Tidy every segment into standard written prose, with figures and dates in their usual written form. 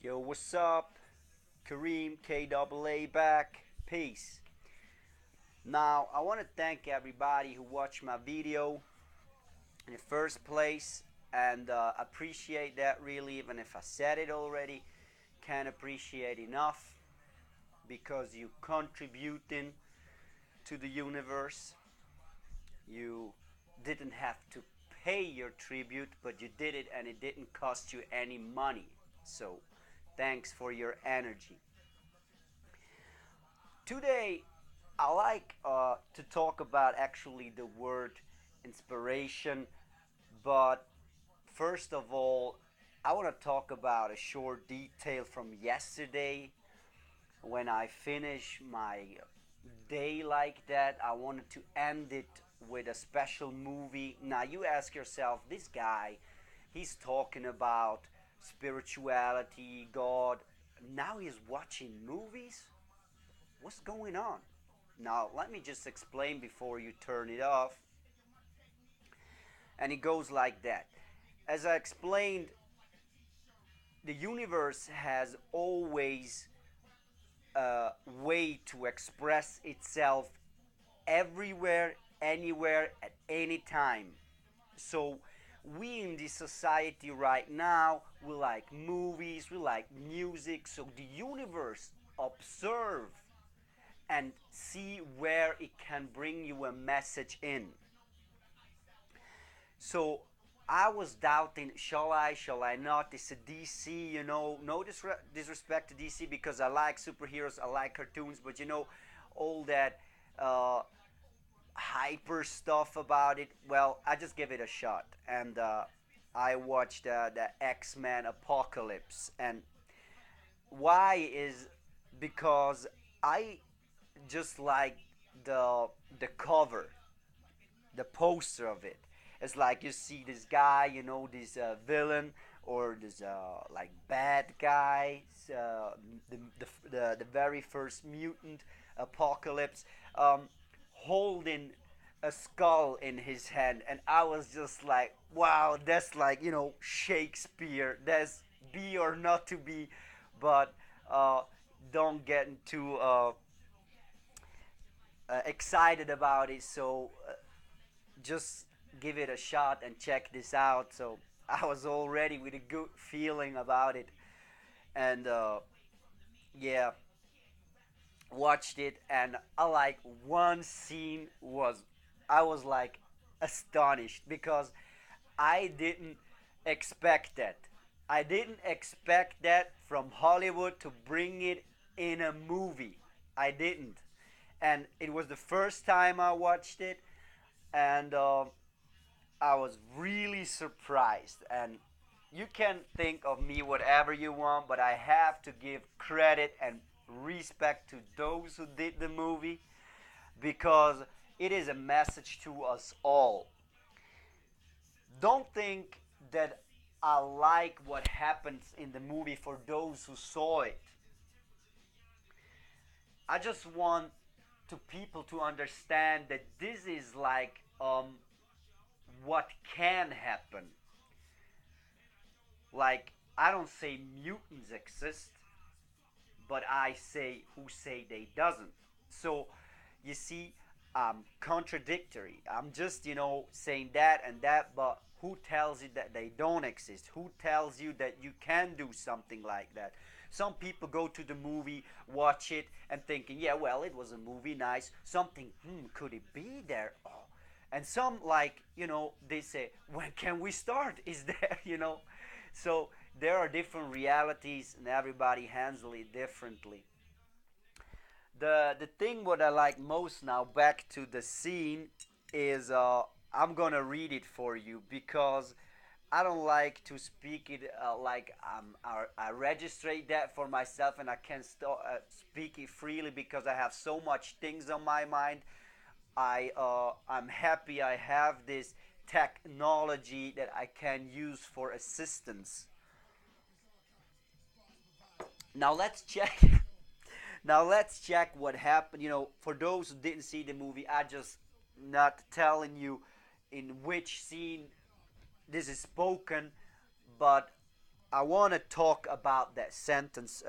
Yo, what's up? Kareem KAA back. Peace. Now, I want to thank everybody who watched my video in the first place and appreciate that really, even if I said it already. Can't appreciate enough because you contributing to the universe. You didn't have to pay your tribute, but you did it and it didn't cost you any money. So, thanks for your energy. Today, I like to talk about actually the word inspiration, but first of all, I want to talk about a short detail from yesterday when I finished my day like that. I wanted to end it with a special movie. Now, you ask yourself, this guy, he's talking about spirituality, God. Now he's watching movies? What's going on? Now, let me just explain before you turn it off. And it goes like that. As I explained, the universe has always a way to express itself everywhere, anywhere, at any time. So, we in this society right now, we like movies, we like music. So, the universe observe and see where it can bring you a message in. So I was doubting, shall I not? It's a DC, no disrespect to DC because I like superheroes, I like cartoons, but all that uh, hyper stuff about it. Well, I just give it a shot, and I watched the X-Men Apocalypse, and why is because I just like the the cover, the poster of it. It's like you see this guy, this villain or this like bad guy, the very first mutant apocalypse, holding a skull in his hand, and I was just like, wow, that's like Shakespeare. That's be or not to be, but uh, don't get into excited about it. So just give it a shot and check this out. So I was already with a good feeling about it, and yeah, watched it, and I like one scene was I was like astonished because I didn't expect that. I didn't expect that from Hollywood to bring it in a movie. I didn't, and it was the first time I watched it, and I was really surprised. And you can think of me whatever you want, but I have to give credit and respect to those who did the movie because it is a message to us all. Don't think that I like what happens in the movie for those who saw it. I just want to people to understand that this is like what can happen. Like, I don't say mutants exist, but I say who say they doesn't. So you see, contradictory. I'm just saying that and that, but who tells you that they don't exist? Who tells you that you can do something like that? Some people go to the movie, watch it, and thinking, yeah, well, it was a movie, nice. Something, could it be there? Oh. And some, like, they say, when can we start? Is there, So there are different realities, and everybody handles it differently. The thing what I like most now, back to the scene, is I'm gonna read it for you because I don't like to speak it like I registrate that for myself and I can speak it freely because I have so much things on my mind. I'm happy I have this technology that I can use for assistance. Now let's check. Now let's check what happened. For those who didn't see the movie, I just not telling you in which scene this is spoken, but I want to talk about that sentence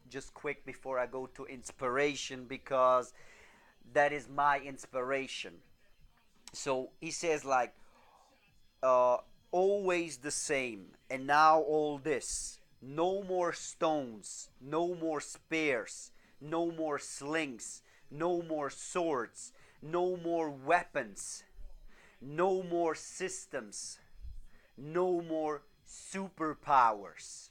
just quick before I go to inspiration, because that is my inspiration. So he says like, uh, always the same, and now all this. No more stones, no more spears, no more slings, no more swords, no more weapons, no more systems, no more superpowers.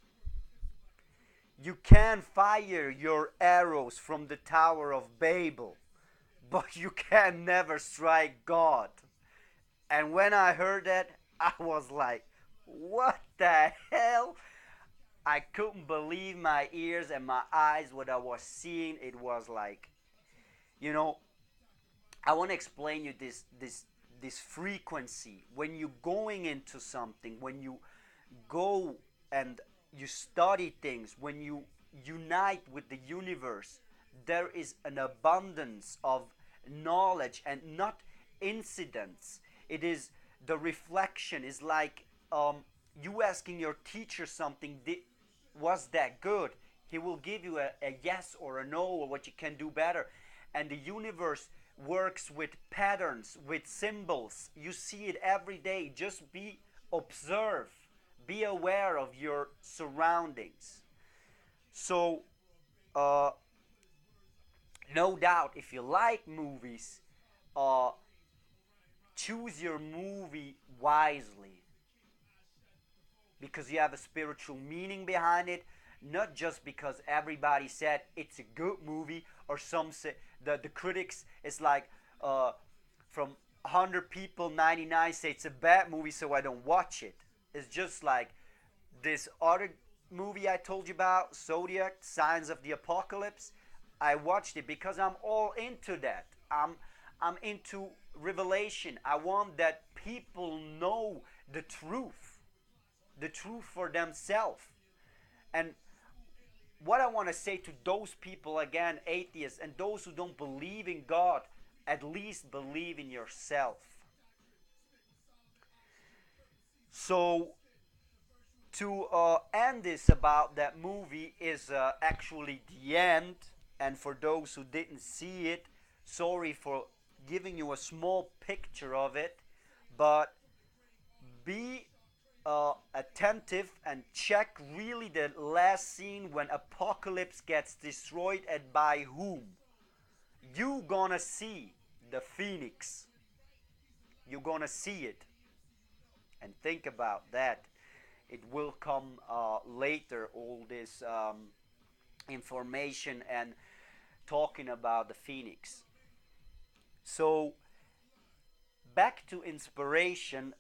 You can fire your arrows from the Tower of Babel, but you can never strike God. And when I heard that, I was like, what the hell? I couldn't believe my ears and my eyes, what I was seeing. It was like, you know, I want to explain you this frequency. When you're going into something, when you go and you study things, when you unite with the universe, there is an abundance of knowledge and not incidents. It is the reflection. Is like you asking your teacher something. Was that good? He will give you a yes or a no, or what you can do better. And the universe works with patterns, with symbols. You see it every day. Just observe, be aware of your surroundings. So, uh, no doubt, if you like movies, uh, choose your movie wisely, because you have a spiritual meaning behind it, not just because everybody said it's a good movie, or some say the critics is like, from 100 people 99 say it's a bad movie, so I don't watch it. It's just like this other movie I told you about, Zodiac, Signs of the Apocalypse. I watched it because I'm all into that. I'm into revelation. I want that people know the truth, the truth for themselves. And what I want to say to those people, again, atheists, and those who don't believe in God, at least believe in yourself. So, to end this about that movie is actually the end. And for those who didn't see it, sorry for giving you a small picture of it, but be attentive and check really the last scene when Apocalypse gets destroyed, and by whom. You gonna see the phoenix. You gonna see it, and think about that. It will come later, all this information and talking about the phoenix. So back to inspiration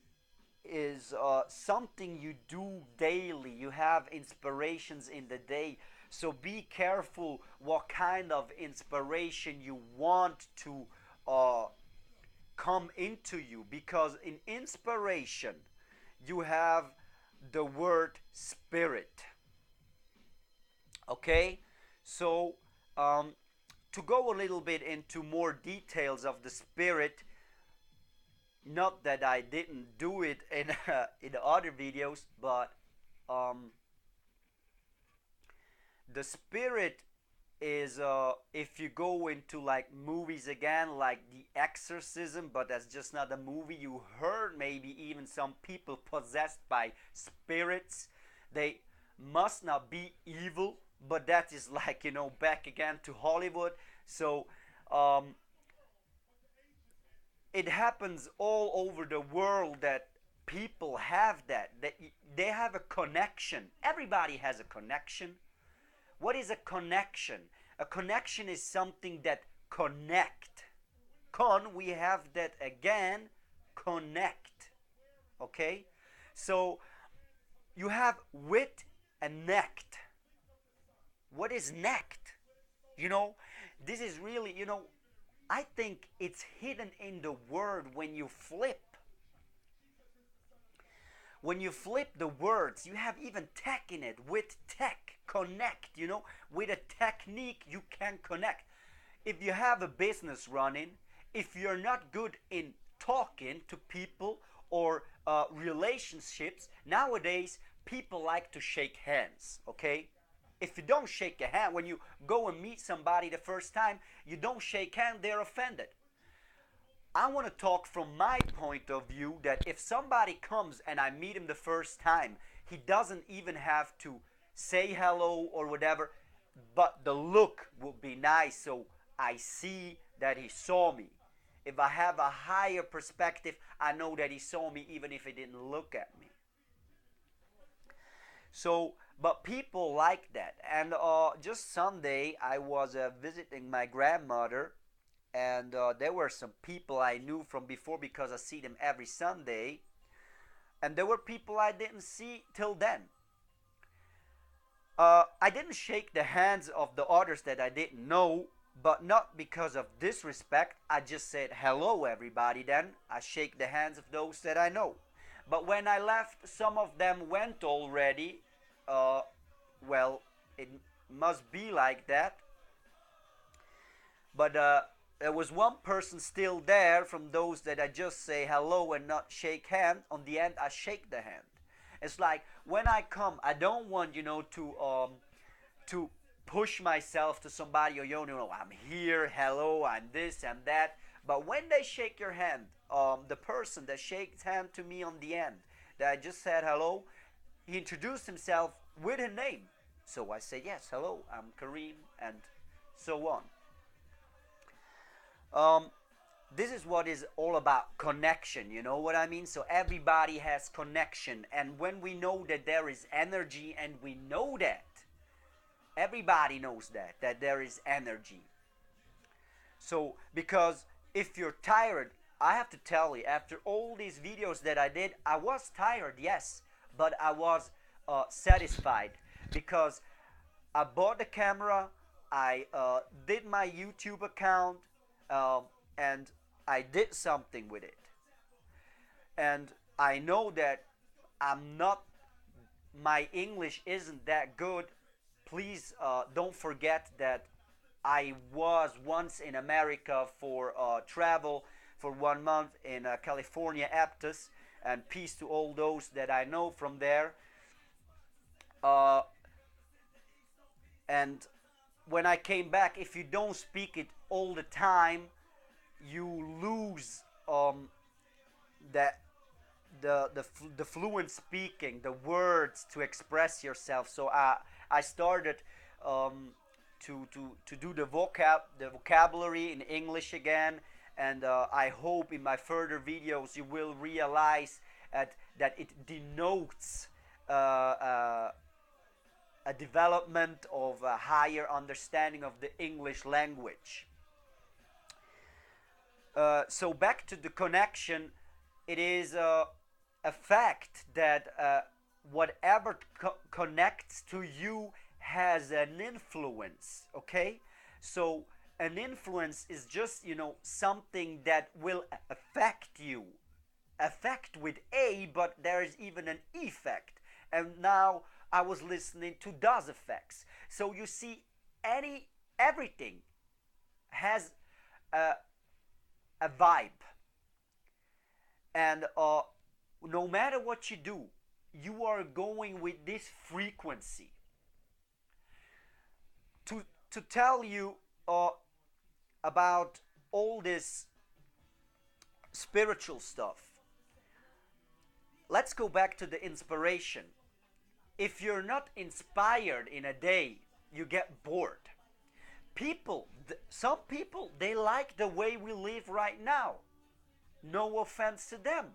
is something you do daily. You have inspirations in the day. So be careful what kind of inspiration you want to uh, come into you, because in inspiration you have the word spirit. Okay? So, to go a little bit into more details of the spirit, not that I didn't do it in the other videos, but the spirit is, if you go into like movies again, like The Exorcism, but that's just not a movie. You heard maybe even some people possessed by spirits. They must not be evil, but that is like, back again to Hollywood. So it happens all over the world that people have that they have a connection. Everybody has a connection. What is a connection? A connection is something that connect. We have that again, connect. Okay? So you have wit and necked. What is necked? This is really, I think it's hidden in the word when you flip. When you flip the words, you have even tech in it. With tech, connect, with a technique you can connect. If you have a business running, if you're not good in talking to people or relationships, nowadays people like to shake hands, okay? If you don't shake a hand, when you go and meet somebody the first time, you don't shake hand, they're offended. I want to talk from my point of view that if somebody comes and I meet him the first time, he doesn't even have to say hello or whatever, but the look would be nice so I see that he saw me. If I have a higher perspective, I know that he saw me even if he didn't look at me. So, but people like that. And just Sunday, I was visiting my grandmother, and there were some people I knew from before because I see them every Sunday, and there were people I didn't see till then. I didn't shake the hands of the others that I didn't know, but not because of disrespect. I just said hello, everybody. Then I shake the hands of those that I know. But when I left, some of them went already. Uh, well, it must be like that. But there was one person still there from those that I just say hello and not shake hand. On the end, I shake the hand. It's like when I come, I don't want to push myself to somebody or I'm here, hello, I'm this and that. But when they shake your hand, the person that shakes hand to me on the end, that I just said hello, he introduced himself with a name. So I say yes, hello, I'm Kareem, and so on. This is what is all about connection, you know what I mean? So everybody has connection, and when we know that there is energy, and we know that, everybody knows that there is energy. So, because if you're tired, I have to tell you, after all these videos that I did, I was tired, yes, but I was satisfied because I bought the camera, I did my YouTube account, and I did something with it. And I know that I'm not, my English isn't that good. Please don't forget that I was once in America for travel for 1 month in California, Aptos, and peace to all those that I know from there. Uh, and when I came back, if you don't speak it all the time, you lose that the fluent speaking, the words to express yourself. So I started to do the vocabulary in English again, and I hope in my further videos you will realize that it denotes a development of a higher understanding of the English language. So back to the connection, it is a fact that whatever connects to you has an influence, okay? So an influence is just, something that will affect you. Affect with A, but there is even an effect. And now I was listening to does effects. So you see, everything has a vibe. And no matter what you do, you are going with this frequency. To tell you about all this spiritual stuff, let's go back to the inspiration. If you're not inspired in a day, you get bored. Some people, they like the way we live right now. No offense to them.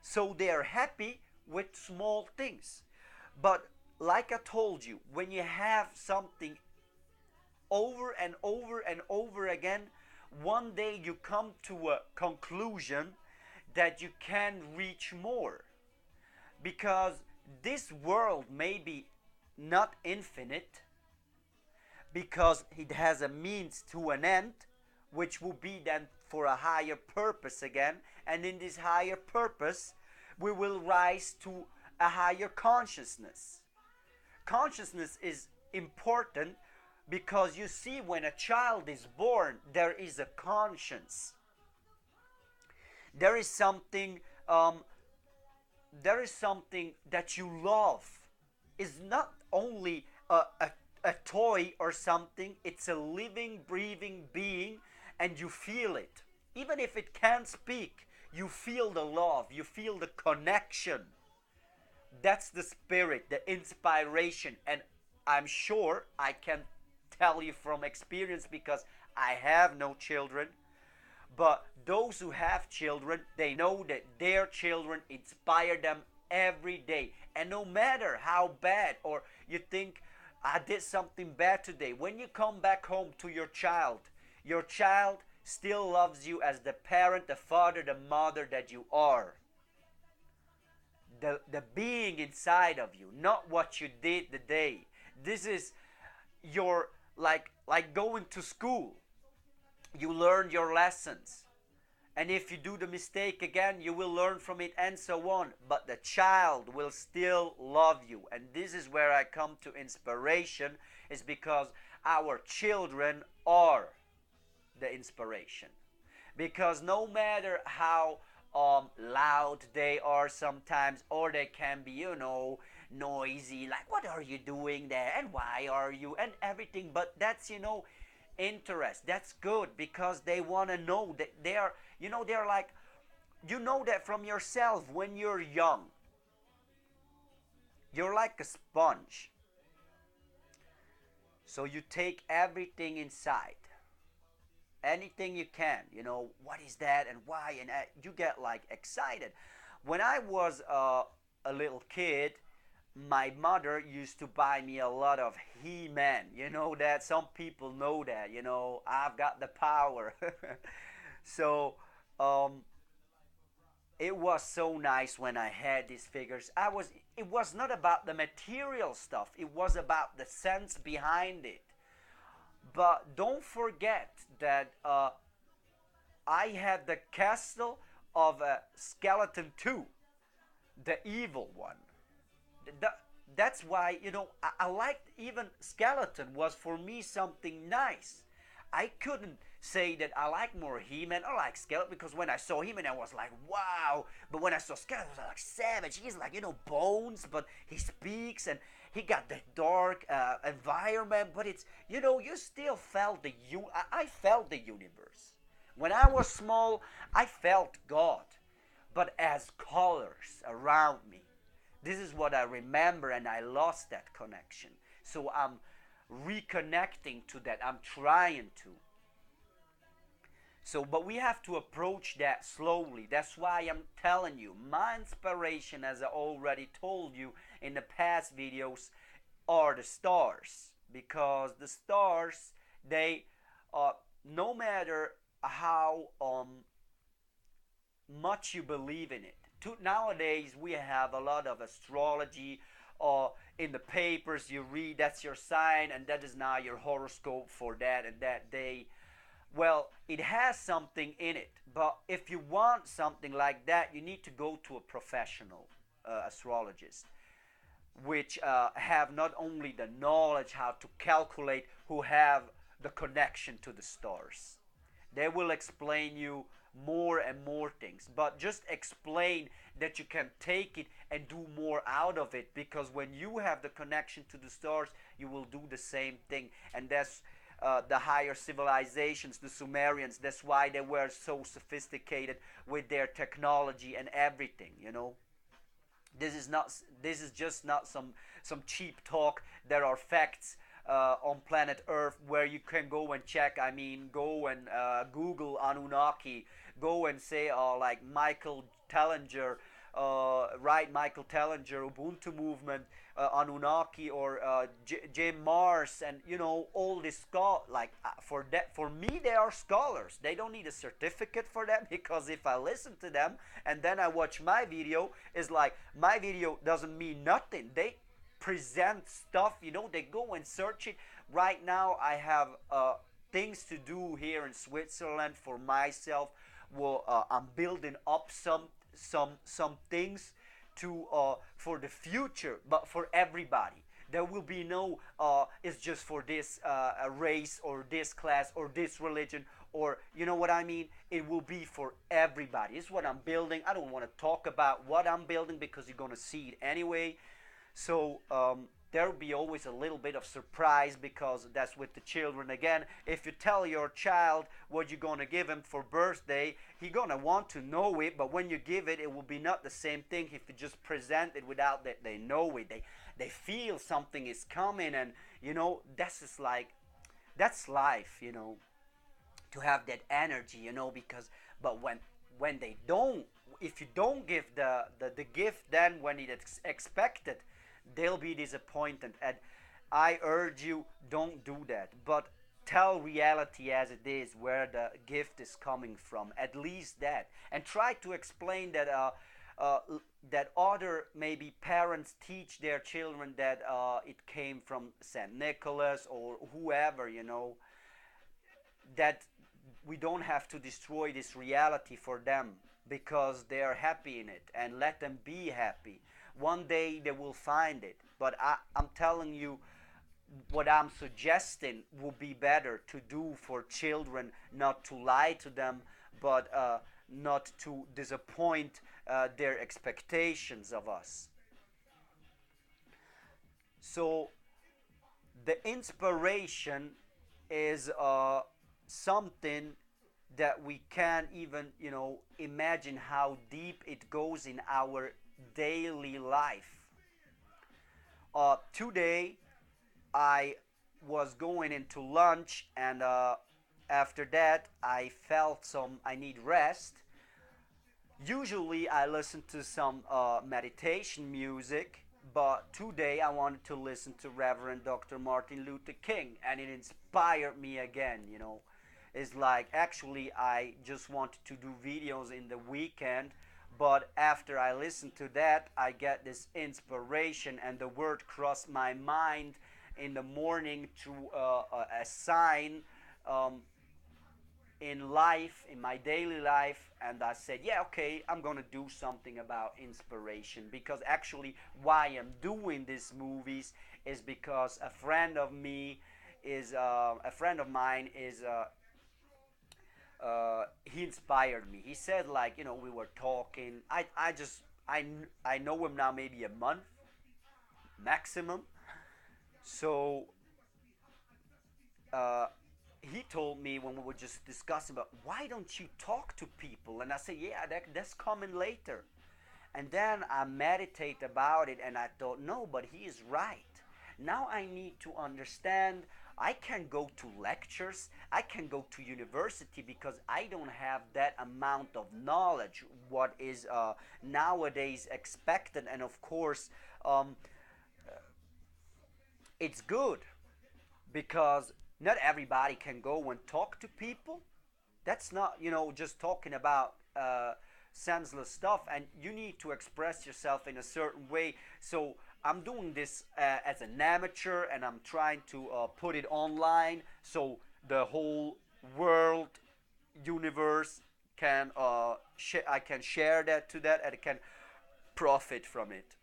So they are happy with small things. But like I told you, when you have something over and over and over again, one day you come to a conclusion that you can reach more. Because this world may be not infinite, because it has a means to an end, which will be then for a higher purpose again. And in this higher purpose, we will rise to a higher consciousness. Consciousness is important because you see, when a child is born, there is a conscience. There is something there is something that you love. It's not only a toy or something, it's a living, breathing being, and you feel it. Even if it can't speak, you feel the love, you feel the connection. That's the spirit, the inspiration. And I'm sure I can tell you from experience because I have no children. But those who have children, they know that their children inspire them every day. And no matter how bad, or you think, I did something bad today, when you come back home to your child still loves you as the parent, the father, the mother that you are. The being inside of you, not what you did the day. This is your, like going to school. You learn your lessons. And if you do the mistake again, you will learn from it and so on. But the child will still love you. And this is where I come to inspiration, is because our children are the inspiration. Because no matter how loud they are sometimes, or they can be, noisy, like, what are you doing there? And why are you? And everything. But that's, interest. That's good because they want to know that they are, they're like, that from yourself when you're young. You're like a sponge. So you take everything inside. Anything you can, what is that and why? And you get like excited. When I was a little kid, my mother used to buy me a lot of He-Man. You know that? Some people know that, I've got the power. So, it was so nice when I had these figures. It was not about the material stuff. It was about the sense behind it. But don't forget that I had the castle of a skeleton too, the evil one. That's why, I liked even skeleton was for me something nice. I couldn't say that I like more He-Man or like skeleton because when I saw He-Man I was like, wow. But when I saw skeleton I was like, savage. He's like, bones, but he speaks and he got the dark environment. But it's, you still felt I felt the universe. When I was small, I felt God, but as colors around me. This is what I remember, and I lost that connection. So I'm reconnecting to that. I'm trying to. So, but we have to approach that slowly. That's why I'm telling you, my inspiration, as I already told you in the past videos, are the stars. Because the stars, they, no matter how much you believe in it. Nowadays we have a lot of astrology in the papers you read, that's your sign and that is now your horoscope for that and that day. Well, it has something in it, but if you want something like that, you need to go to a professional astrologist, which have not only the knowledge how to calculate, who have the connection to the stars. They will explain you more and more things, but just explain that you can take it and do more out of it, because when you have the connection to the stars, you will do the same thing. And that's the higher civilizations, the Sumerians. That's why they were so sophisticated with their technology and everything. This is not. This is just not some cheap talk. There are facts on planet Earth where you can go and check. I mean, go and Google Anunnaki. Go and say like Michael Tellinger, Michael Tellinger, Ubuntu movement, Anunnaki, or Jim Mars, and all this for me they are scholars. They don't need a certificate for them, because if I listen to them and then I watch my video, it's like my video doesn't mean nothing. They present stuff, they go and search it. Right now I have things to do here in Switzerland for myself. Well, I'm building up some things to for the future, but for everybody. There will be no it's just for this race or this class or this religion or you know what I mean, it will be for everybody. It's what I'm building. I don't want to talk about what I'm building because you're going to see it anyway. So there will be always a little bit of surprise because that's with the children. Again, if you tell your child what you're going to give him for birthday, he's going to want to know it, but when you give it, it will be not the same thing if you just present it without that they know it. They feel something is coming, and you know, that's just like, that's life, you know, to have that energy, you know, because but when they don't, if you don't give the gift then when it's expected, they'll be disappointed. And I urge you, don't do that, but tell reality as it is, where the gift is coming from, at least that, and try to explain that uh, that other maybe parents teach their children that it came from Saint Nicholas or whoever, you know, that we don't have to destroy this reality for them because they are happy in it, and let them be happy. One day they will find it. But I'm telling you, what I'm suggesting would be better to do for children, not to lie to them, but not to disappoint their expectations of us. So the inspiration is something that we can't even, you know, imagine how deep it goes in our daily life. Today I was going into lunch, and after that I felt some I need rest. Usually I listen to some meditation music, but today I wanted to listen to Reverend Dr. Martin Luther King, and it inspired me again, you know. It's like, actually I just wanted to do videos in the weekend, but after I listen to that, I get this inspiration, and the word crossed my mind in the morning to a sign um, in life, in my daily life, and I said, yeah, okay, I'm gonna do something about inspiration, because actually why I'm doing these movies is because a friend of mine is he inspired me. He said, like, you know, we were talking. I know him now maybe a month maximum. So uh, he told me when we were just discussing about, why don't you talk to people? And I said, yeah, that's coming later. And then I meditate about it, and I thought, no, but he is right. Now I need to understand. I can go to lectures, I can go to university, because I don't have that amount of knowledge, what is nowadays expected. And of course, it's good because not everybody can go and talk to people. That's not, you know, just talking about senseless stuff, and you need to express yourself in a certain way. So I'm doing this as an amateur, and I'm trying to put it online so the whole world, universe can I can share that to that, and I can profit from it.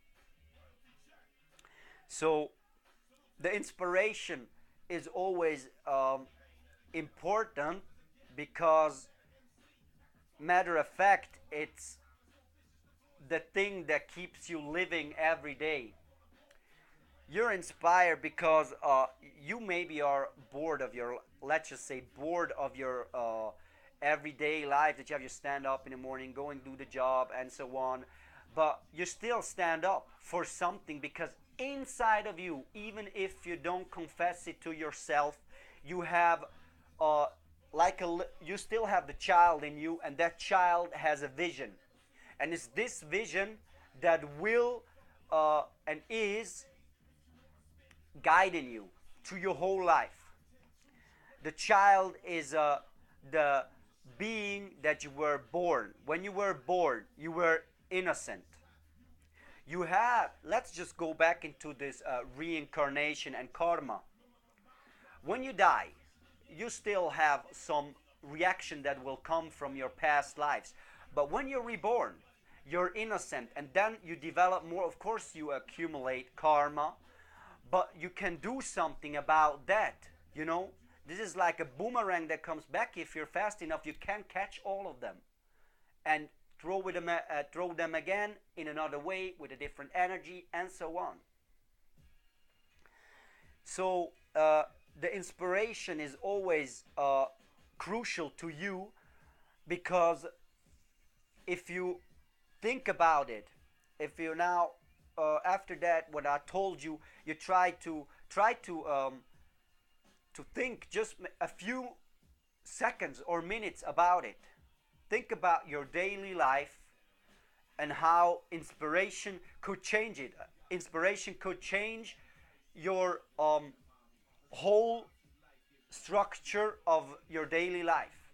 So the inspiration is always important, because matter of fact, it's the thing that keeps you living every day. You're inspired because you maybe are bored of your, let's just say, bored of your everyday life, that you have, you stand up in the morning, go and do the job and so on, but you still stand up for something, because inside of you, even if you don't confess it to yourself, you have uh, you still have the child in you, and that child has a vision, and it's this vision that will and is guiding you through your whole life. The child is the being that you were born. When you were born, you were innocent. You have, let's just go back into this reincarnation and karma. When you die, you still have some reaction that will come from your past lives. But when you're reborn, you're innocent, and then you develop more. Of course, you accumulate karma, but you can do something about that, you know. This is like a boomerang that comes back. If you're fast enough, you can catch all of them and throw them again in another way with a different energy, and so on. So the inspiration is always crucial to you, because if you think about it, if you now after that what I told you, you try to think just a few seconds or minutes about it. Think about your daily life and how inspiration could change it. Inspiration could change your whole structure of your daily life.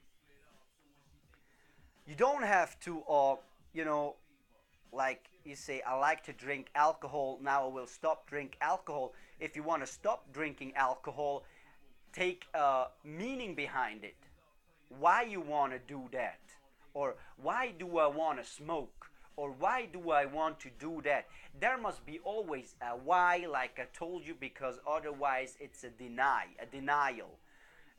You don't have to, you know, like you say, I like to drink alcohol, now I will stop drink alcohol. If you want to stop drinking alcohol, take a meaning behind it. Why you want to do that? Or why do I want to smoke? Or why do I want to do that? There must be always a why, like I told you, because otherwise it's a denial.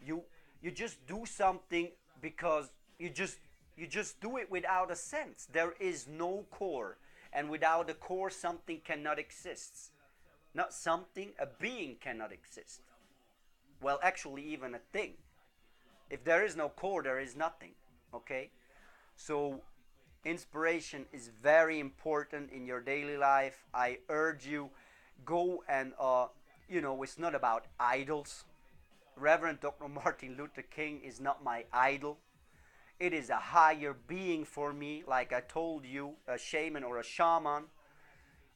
You you just do something because you just do it without a sense. There is no core, and without a core, something cannot exist. Not something, a being cannot exist. Well, actually, even a thing. If there is no core, there is nothing. Okay? So, inspiration is very important in your daily life. I urge you, go and, it's not about idols. Reverend Dr. Martin Luther King is not my idol. It is a higher being for me, like I told you, a shaman or a shaman,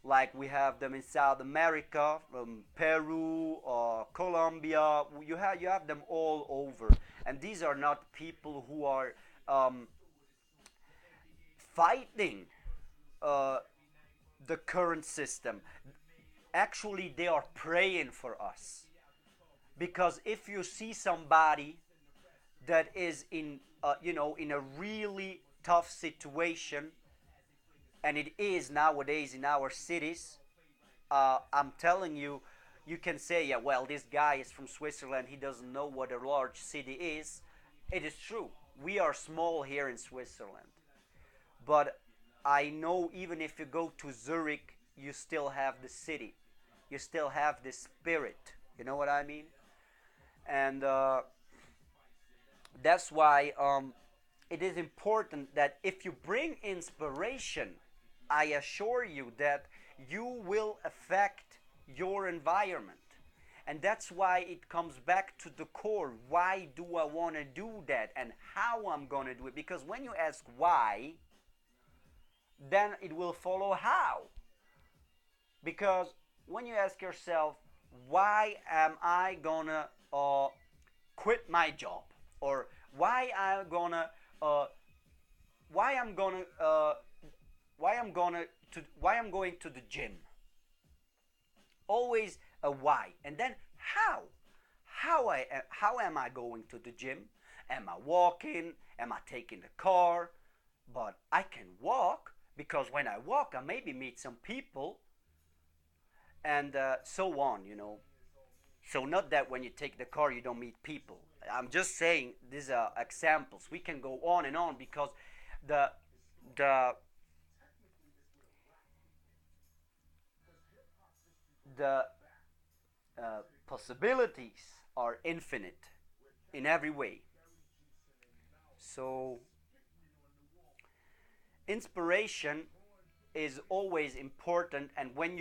like we have them in South America, Peru, Colombia. You have them all over, and these are not people who are fighting uh, the current system. Actually, they are praying for us, because if you see somebody that is in a really tough situation, and it is nowadays in our cities. I'm telling you, you can say, yeah, well, this guy is from Switzerland, he doesn't know what a large city is. It is true. We are small here in Switzerland. But I know even if you go to Zurich, you still have the city. You still have the spirit. You know what I mean? And that's why it is important that if you bring inspiration, I assure you that you will affect your environment. And that's why it comes back to the core. Why do I want to do that, and how I'm going to do it? Because when you ask why, then it will follow how. Because when you ask yourself, why am I going to quit my job? Or uh, why I'm gonna why I'm going to the gym. Always a why, and then how. How am I going to the gym? Am I walking? Am I taking the car? But I can walk, because when I walk, I maybe meet some people, and so on. So not that when you take the car you don't meet people. I'm just saying these are examples. We can go on and on, because the the the possibilities are infinite in every way. So inspiration is always important, and when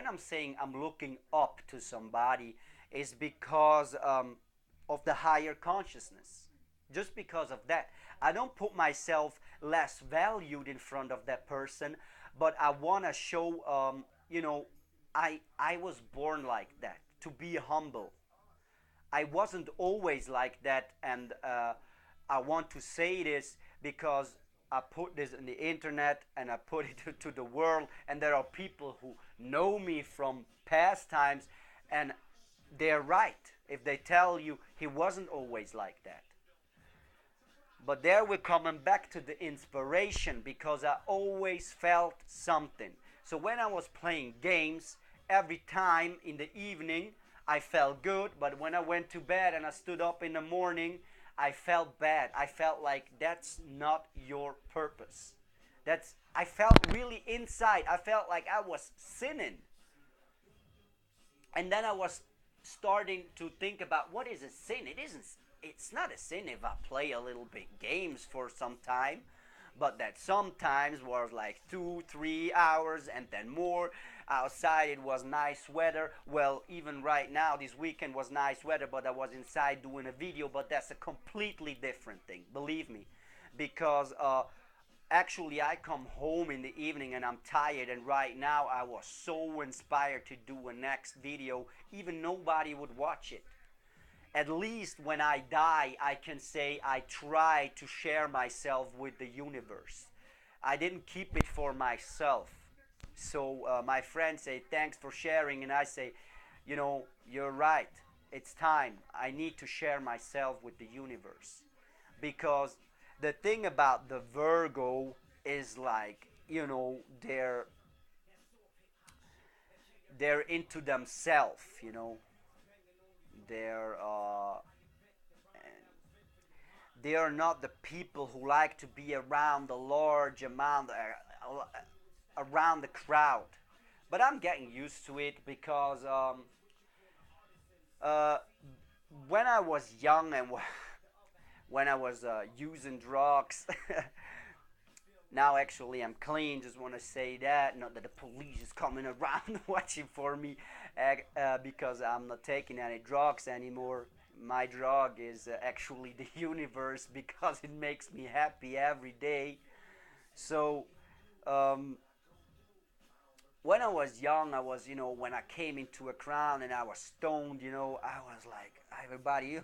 I'm saying I'm looking up to somebody, is because of the higher consciousness. Just because of that, I don't put myself less valued in front of that person, but I want to show, I was born like that, to be humble. I wasn't always like that, and I want to say this because I put this in the internet and I put it to the world, and there are people who know me from past times, and they're right if they tell you he wasn't always like that. But there we're coming back to the inspiration, because I always felt something. So when I was playing games, every time in the evening, I felt good, but when I went to bed and I stood up in the morning, I felt bad. I felt like that's not your purpose. I felt really inside. I felt like I was sinning. And then I was starting to think about what is a sin. It's not a sin if I play a little bit games for some time, but that sometimes was like 2 3 hours and then more. Outside it was nice weather. Well, even right now this weekend was nice weather, but I was inside doing a video. But that's a completely different thing, believe me, because actually I come home in the evening and I'm tired, and right now I was so inspired to do a next video. Even nobody would watch it. At least when I die, I can say I tried to share myself with the universe. I didn't keep it for myself. So my friends say thanks for sharing, and I say, you're right. It's time. I need to share myself with the universe, because the thing about the Virgo is like, they're into themselves. They're they are not the people who like to be around a large amount, around the crowd. But I'm getting used to it because uh, when I was young and when I was using drugs. Now actually I'm clean. Just want to say that. Not that the police is coming around watching for me, because I'm not taking any drugs anymore. My drug is actually the universe, because it makes me happy every day. So um, when I was young, I was, when I came into a crowd and I was stoned, I was like, everybody,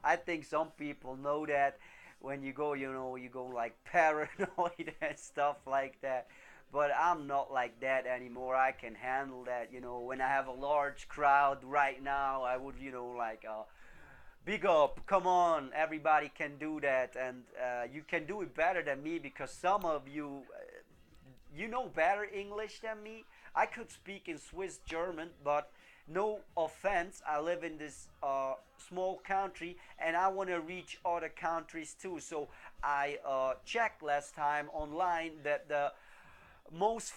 I think some people know that when you go, you go like paranoid and stuff like that. But I'm not like that anymore. I can handle that, when I have a large crowd right now, I would, like, big up, come on, everybody can do that. And you can do it better than me, because some of you, you know better English than me. I could speak in Swiss German, but no offense, I live in this small country and I want to reach other countries too. So I checked last time online that the most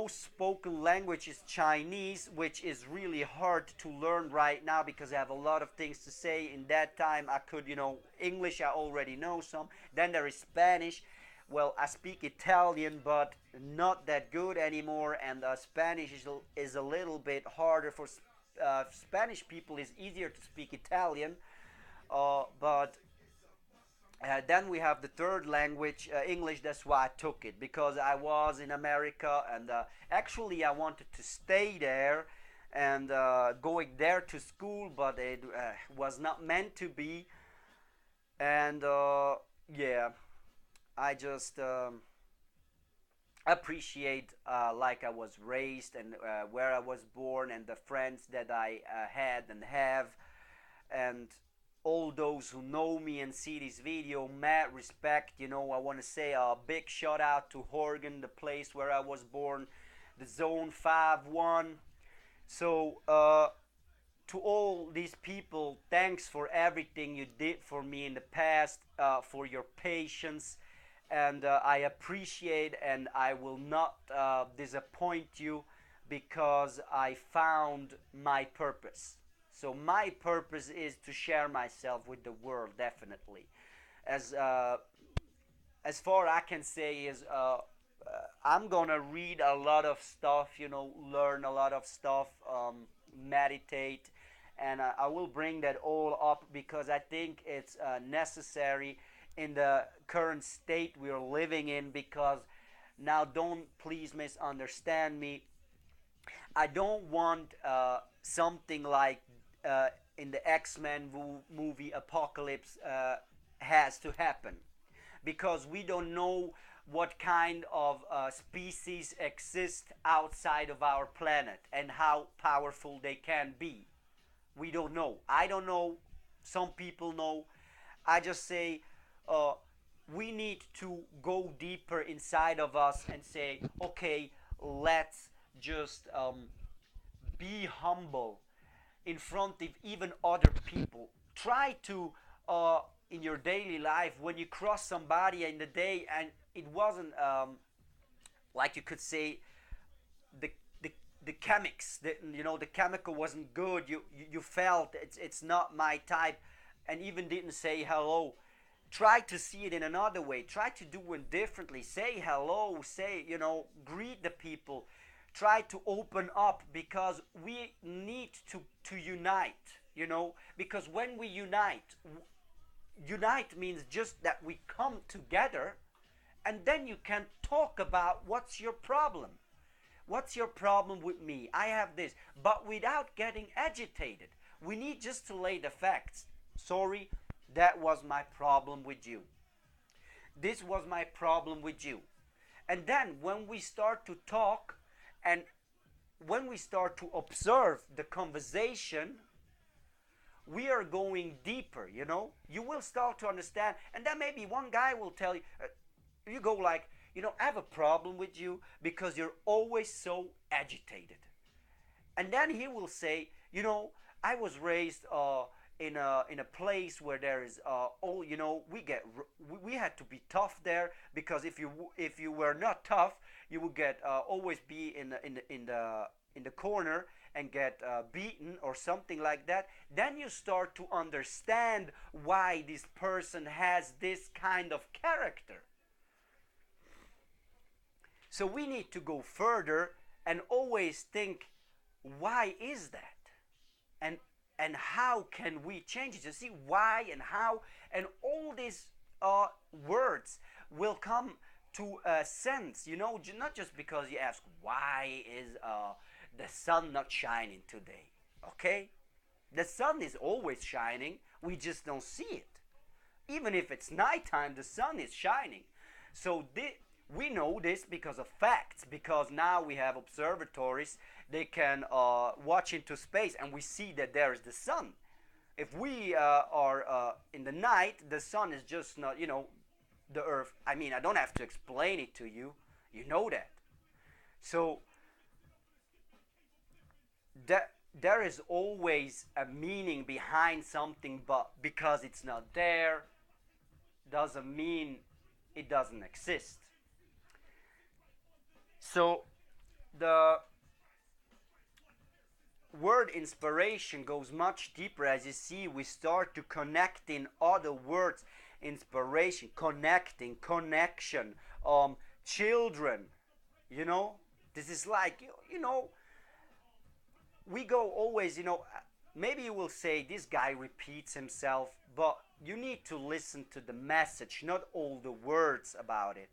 spoken language is Chinese, which is really hard to learn right now because I have a lot of things to say. In that time, I could, English, I already know some. Then there is Spanish. Well, I speak Italian, but not that good anymore, and Spanish is a little bit harder for Spanish people. It's easier to speak Italian, but then we have the third language, English. That's why I took it, because I was in America, and actually I wanted to stay there and going there to school, but it was not meant to be. And yeah, I just appreciate like I was raised, and where I was born, and the friends that I had and have, and all those who know me and see this video, mad respect. I want to say a big shout out to Horgan, the place where I was born, the Zone 5-1. So to all these people, thanks for everything you did for me in the past, for your patience, and I appreciate, and I will not disappoint you, because I found my purpose. So my purpose is to share myself with the world, definitely. As as far I can say is, I'm gonna read a lot of stuff, learn a lot of stuff, meditate, and I will bring that all up, because I think it's necessary in the current state we're living in. Because now, don't please misunderstand me. I don't want something like uh, in the X-Men movie Apocalypse has to happen, because we don't know what kind of species exist outside of our planet and how powerful they can be. We don't know. I don't know. Some people know. I just say uh, we need to go deeper inside of us and say, okay, let's just be humble in front of even other people. Try to, in your daily life, when you cross somebody in the day and it wasn't, like you could say, the the, the chemics, the chemical wasn't good. You felt it's not my type, and even didn't say hello. Try to see it in another way. Try to do it differently. Say hello. Say, greet the people. Try to open up, because we need to unite. Because when we unite means just that we come together, and then you can talk about what's your problem. What's your problem with me? I have this, but without getting agitated. We need just to lay the facts. Sorry, that was my problem with you. This was my problem with you. And then when we start to talk, and when we start to observe the conversation, we are going deeper. You will start to understand, and then maybe one guy will tell you, you go like, I have a problem with you because you're always so agitated. And then he will say, I was raised in a place where there is we had to be tough there, because if you were not tough, you would get always be in the corner and get beaten or something like that. Then you start to understand why this person has this kind of character. So we need to go further and always think, why is that? And how can we change it? You see, why and how, and all these words will come to a sense, not just because you ask, why is the sun not shining today? Okay? The sun is always shining, we just don't see it. Even if it's nighttime, the sun is shining. So we know this because of facts, because now we have observatories. They can watch into space, and we see that there is the sun. If we are in the night, the sun is just not, the earth. I mean, I don't have to explain it to you. You know that. So there is always a meaning behind something, but because it's not there doesn't mean it doesn't exist. So the word inspiration goes much deeper. As you see, we start to connect in other words. Inspiration, connecting, connection, children. This is like, we go always, maybe you will say this guy repeats himself, but you need to listen to the message, not all the words about it.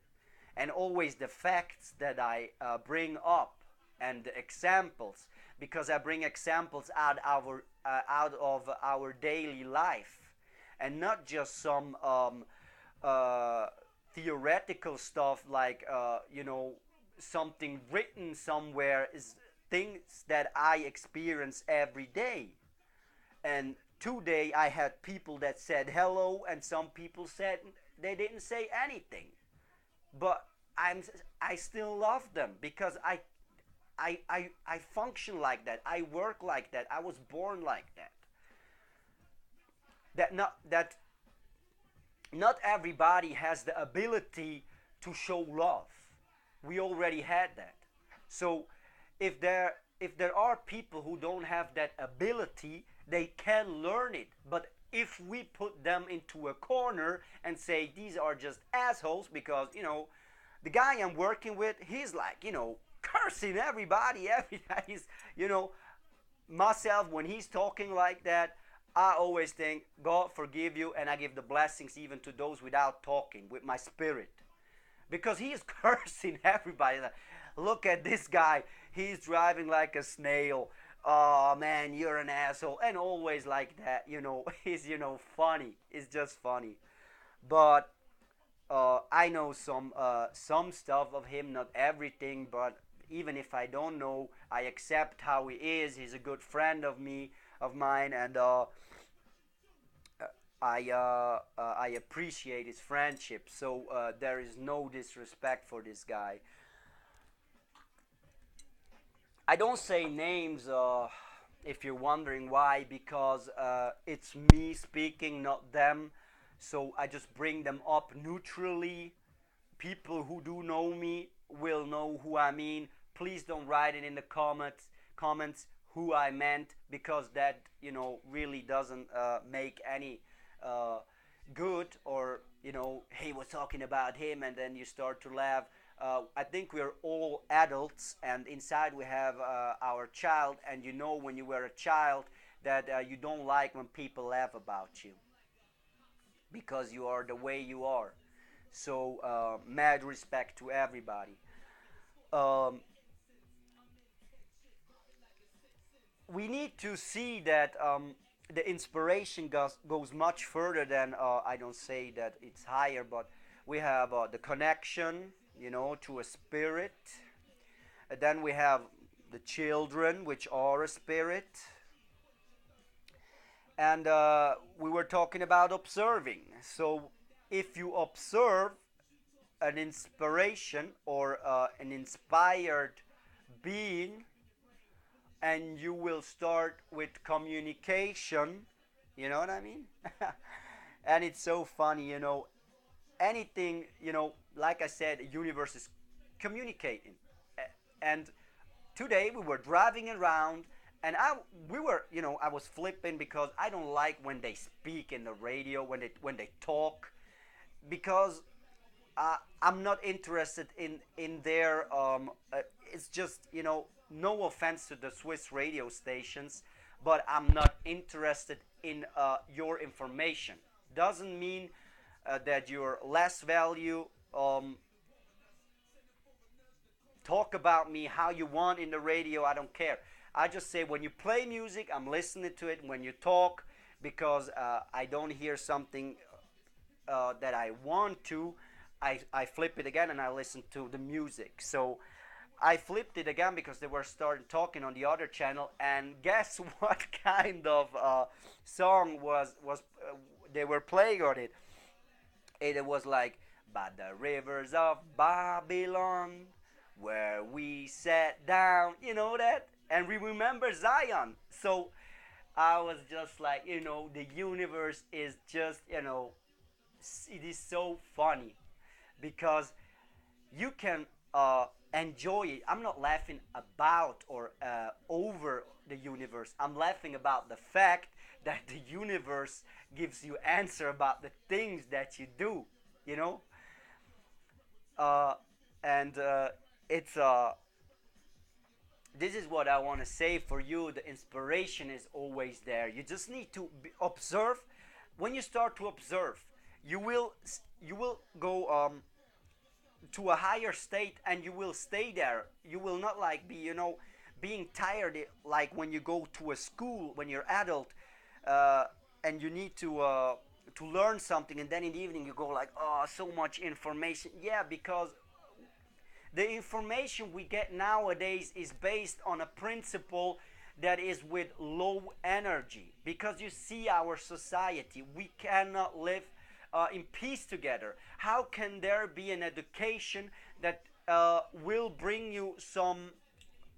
And always the facts that I bring up, and the examples, because I bring examples out of our daily life, and not just some theoretical stuff like something written somewhere. Is things that I experience every day. And today I had people that said hello, and some people said they didn't say anything. But I still love them, because I function like that. I work like that. I was born like that. That not everybody has the ability to show love. We already had that. So if there are people who don't have that ability, they can learn it. But if we put them into a corner and say these are just assholes, because the guy I'm working with, he's like, cursing everybody. Everybody's, myself, when he's talking like that, I always think, God forgive you, and I give the blessings even to those without talking, with my spirit. Because he is cursing everybody. Look at this guy, he's driving like a snail. Oh man, you're an asshole. And always like that, he's, funny. It's just funny. But I know some stuff of him, not everything, but even if I don't know, I accept how he is. He's a good friend of mine, and I appreciate his friendship. So there is no disrespect for this guy. I don't say names if you're wondering why, because it's me speaking, not them. So I just bring them up neutrally. People who do know me will know who I mean. Please don't write it in the comments who I meant, because that really doesn't make any uh, good. Or hey, we're talking about him, and then you start to laugh. I think we're all adults, and inside we have our child. And when you were a child, that you don't like when people laugh about you, because you are the way you are. So, mad respect to everybody. Um, we need to see that the inspiration goes much further than, I don't say that it's higher, but we have the connection, to a spirit. And then we have the children, which are a spirit. And we were talking about observing. So, if you observe an inspiration, or an inspired being, and you will start with communication. You know what I mean? And it's so funny, anything, like I said, the universe is communicating. And today we were driving around, and I was flipping, because I don't like when they speak in the radio, when they talk, because I'm not interested in their. It's just, no offense to the Swiss radio stations, but I'm not interested in your information. Doesn't mean that you're less value. Talk about me how you want in the radio. I don't care. I just say, when you play music, I'm listening to it. When you talk, because I don't hear something that I want to, I flip it again and I listen to the music. So I flipped it again because they were starting talking on the other channel, and guess what kind of song was they were playing on it? It was like, by the rivers of Babylon, where we sat down, that, and we remember Zion. So I was just like, the universe is just, it is so funny, because you can enjoy it. I'm not laughing about or over the universe. I'm laughing about the fact that the universe gives you answer about the things that you do. You know, uh, and it's this is what I want to say for you. The inspiration is always there. You just need to observe. When you start to observe, you will you will go to a higher state, and you will stay there. You will not like be being tired, like when you go to a school when you're adult, uh, and you need to learn something, and then in the evening you go like, oh, so much information. Yeah, because the information we get nowadays is based on a principle that is with low energy, because you see our society, we cannot live in peace together. How can there be an education that will bring you some,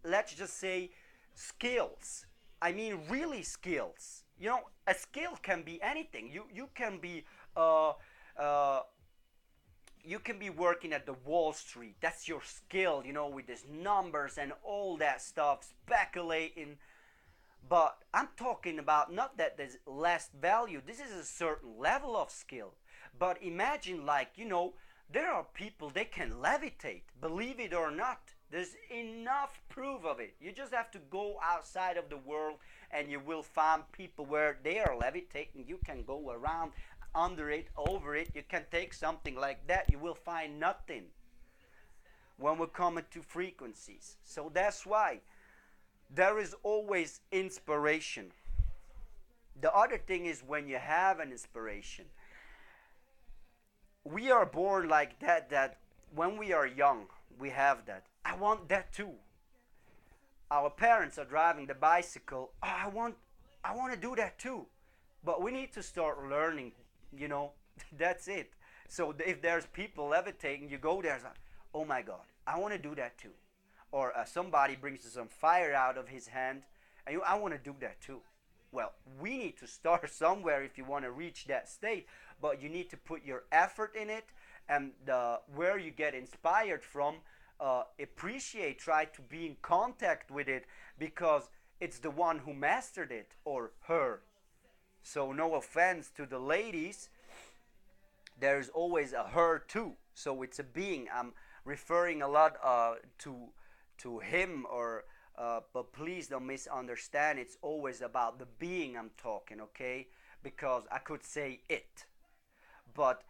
let's just say, skills? I mean, really skills. A skill can be anything. You can be uh, you can be working at the Wall Street. That's your skill, with these numbers and all that stuff, speculating. But I'm talking about not that there's less value. This is a certain level of skill. But imagine, like, there are people, they can levitate. Believe it or not. There's enough proof of it. You just have to go outside of the world, and you will find people where they are levitating. You can go around under it, over it. You can take something like that. You will find nothing when we come to frequencies. So that's why there is always inspiration. The other thing is, when you have an inspiration, we are born like that when we are young, we have that. I want that too. Our parents are driving the bicycle. Oh, I want to do that too. But we need to start learning, you know. That's it. So if there's people levitating, you go there, it's like, oh my God, I want to do that too. or somebody brings some fire out of his hand, and I want to do that too. Well, we need to start somewhere if you want to reach that state, but you need to put your effort in it, and where you get inspired from, appreciate, try to be in contact with it, because it's the one who mastered it, or her. So no offense to the ladies, there's always a her too. So it's a being. I'm referring a lot to him, or but please don't misunderstand. It's always about the being I'm talking, okay? Because I could say it, but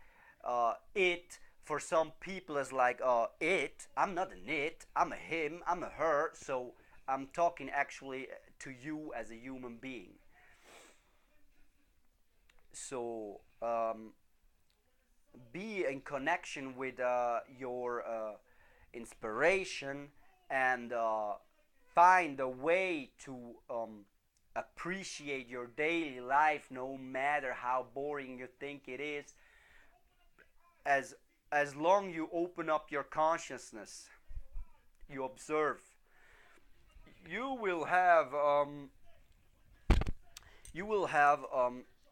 it for some people is like it. I'm not an it. I'm a him. I'm a her. So I'm talking actually to you as a human being. So be in connection with your inspiration, and find a way to appreciate your daily life, no matter how boring you think it is. As long you open up your consciousness, you observe, you will have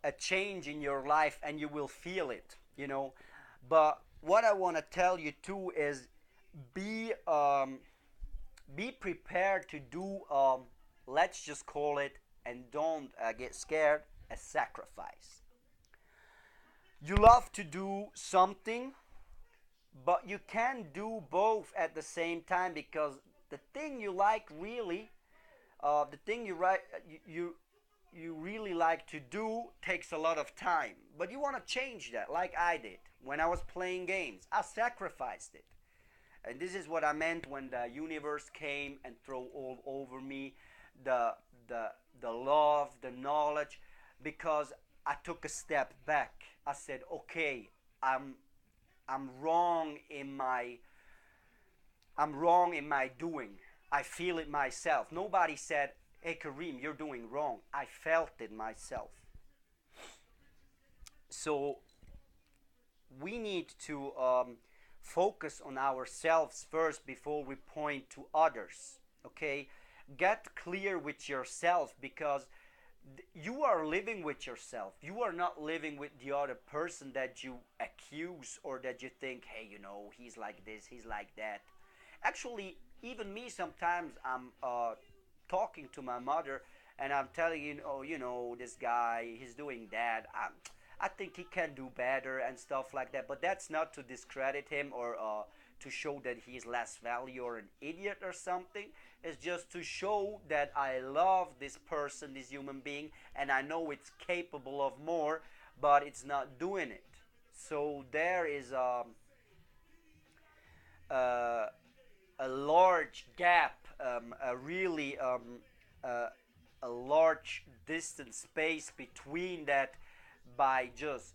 a change in your life, and you will feel it, but what I want to tell you too is, be be prepared to do, let's just call it, and don't get scared, a sacrifice. You love to do something, but you can't do both at the same time, because the thing you like really, the thing you really like to do takes a lot of time. But you want to change that, like I did when I was playing games. I sacrificed it. And this is what I meant when the universe came and threw all over me the, the, the love, the knowledge, because I took a step back. I said, okay, I'm, I'm wrong in my I'm wrong in my doing. I feel it myself. Nobody said, hey Kareem, you're doing wrong. I felt it myself. So we need to focus on ourselves first before we point to others. Okay? Get clear with yourself, because you are living with yourself. You are not living with the other person that you accuse, or that you think, hey, he's like this, he's like that. Actually, even me, sometimes I'm talking to my mother, and I'm telling you, oh, this guy, he's doing that. I think he can do better and stuff like that. But that's not to discredit him, or to show that he's less value or an idiot or something. It's just to show that I love this person, this human being, and I know it's capable of more, but it's not doing it. So there is uh, a large gap, a really uh, a large distance space between that, by just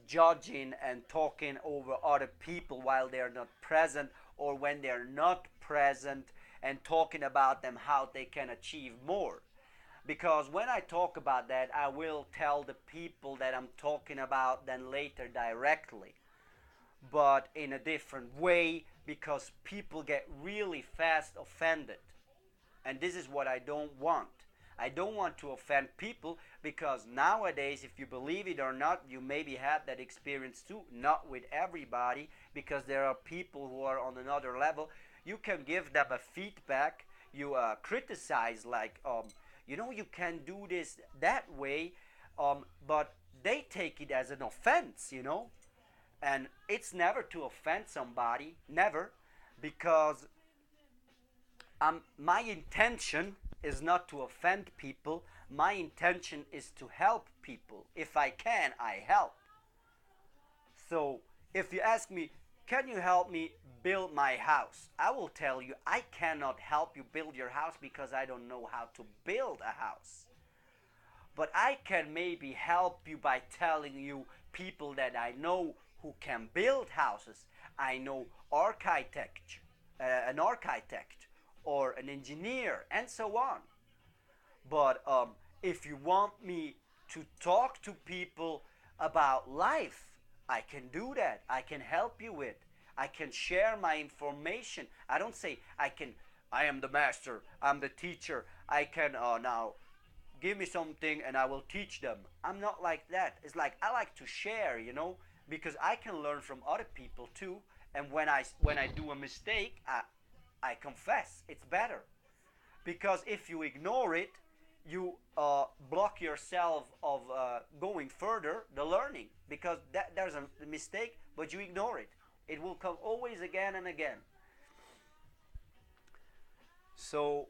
judging and talking over other people while they're not present, or when they're not present, and talking about them how they can achieve more. Because when I talk about that, I will tell the people that I'm talking about then later directly, but in a different way, because people get really fast offended. And this is what I don't want. I don't want to offend people, because nowadays, if you believe it or not, you maybe had that experience too. Not with everybody, because there are people who are on another level. You can give them a feedback. You criticize, like, you can do this that way, but they take it as an offense. And it's never to offend somebody, never, because my intention is not to offend people. My intention is to help people. If I can, I help. So if you ask me, can you help me build my house? I will tell you, I cannot help you build your house, because I don't know how to build a house. But I can maybe help you by telling you people that I know who can build houses. I know an architect, or an engineer, and so on. But if you want me to talk to people about life, I can do that. I can help you with. I can share my information. I don't say I can I am the master, I'm the teacher, I can now give me something and I will teach them. I'm not like that. It's like I like to share, because I can learn from other people too. And when I do a mistake, I confess. It's better, because if you ignore it, you block yourself of going further the learning, because there's a mistake, but you ignore it. It will come always again and again. So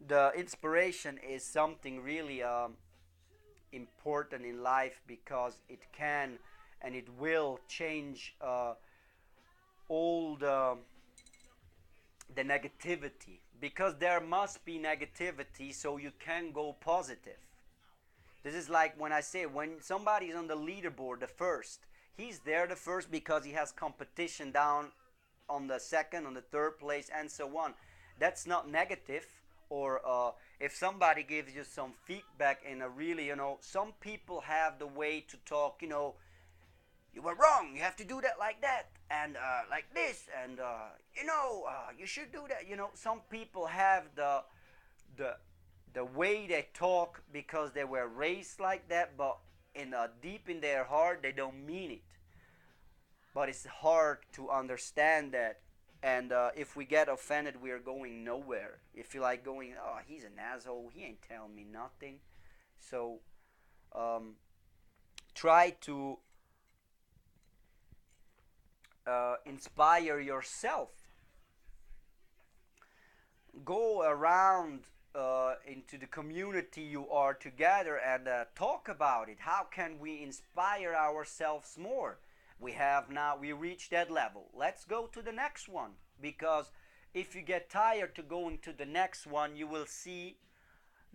the inspiration is something really important in life, because it can and it will change all the negativity, because there must be negativity so you can go positive. This is like when I say, when somebody's on the leaderboard the first, he's there the first because he has competition down on the second, on the third place, and so on. That's not negative. Or if somebody gives you some feedback in a really, some people have the way to talk, you were wrong, you have to do that like that, and like this, and you should do that. Some people have the the way they talk because they were raised like that, but deep in their heart they don't mean it. But it's hard to understand that. And if we get offended, we are going nowhere. If you like going, oh, he's an asshole, he ain't telling me nothing. So um, try to inspire yourself. Go around into the community you are together, and talk about it. How can we inspire ourselves more? We reached that level. Let's go to the next one, because if you get tired to going to the next one, you will see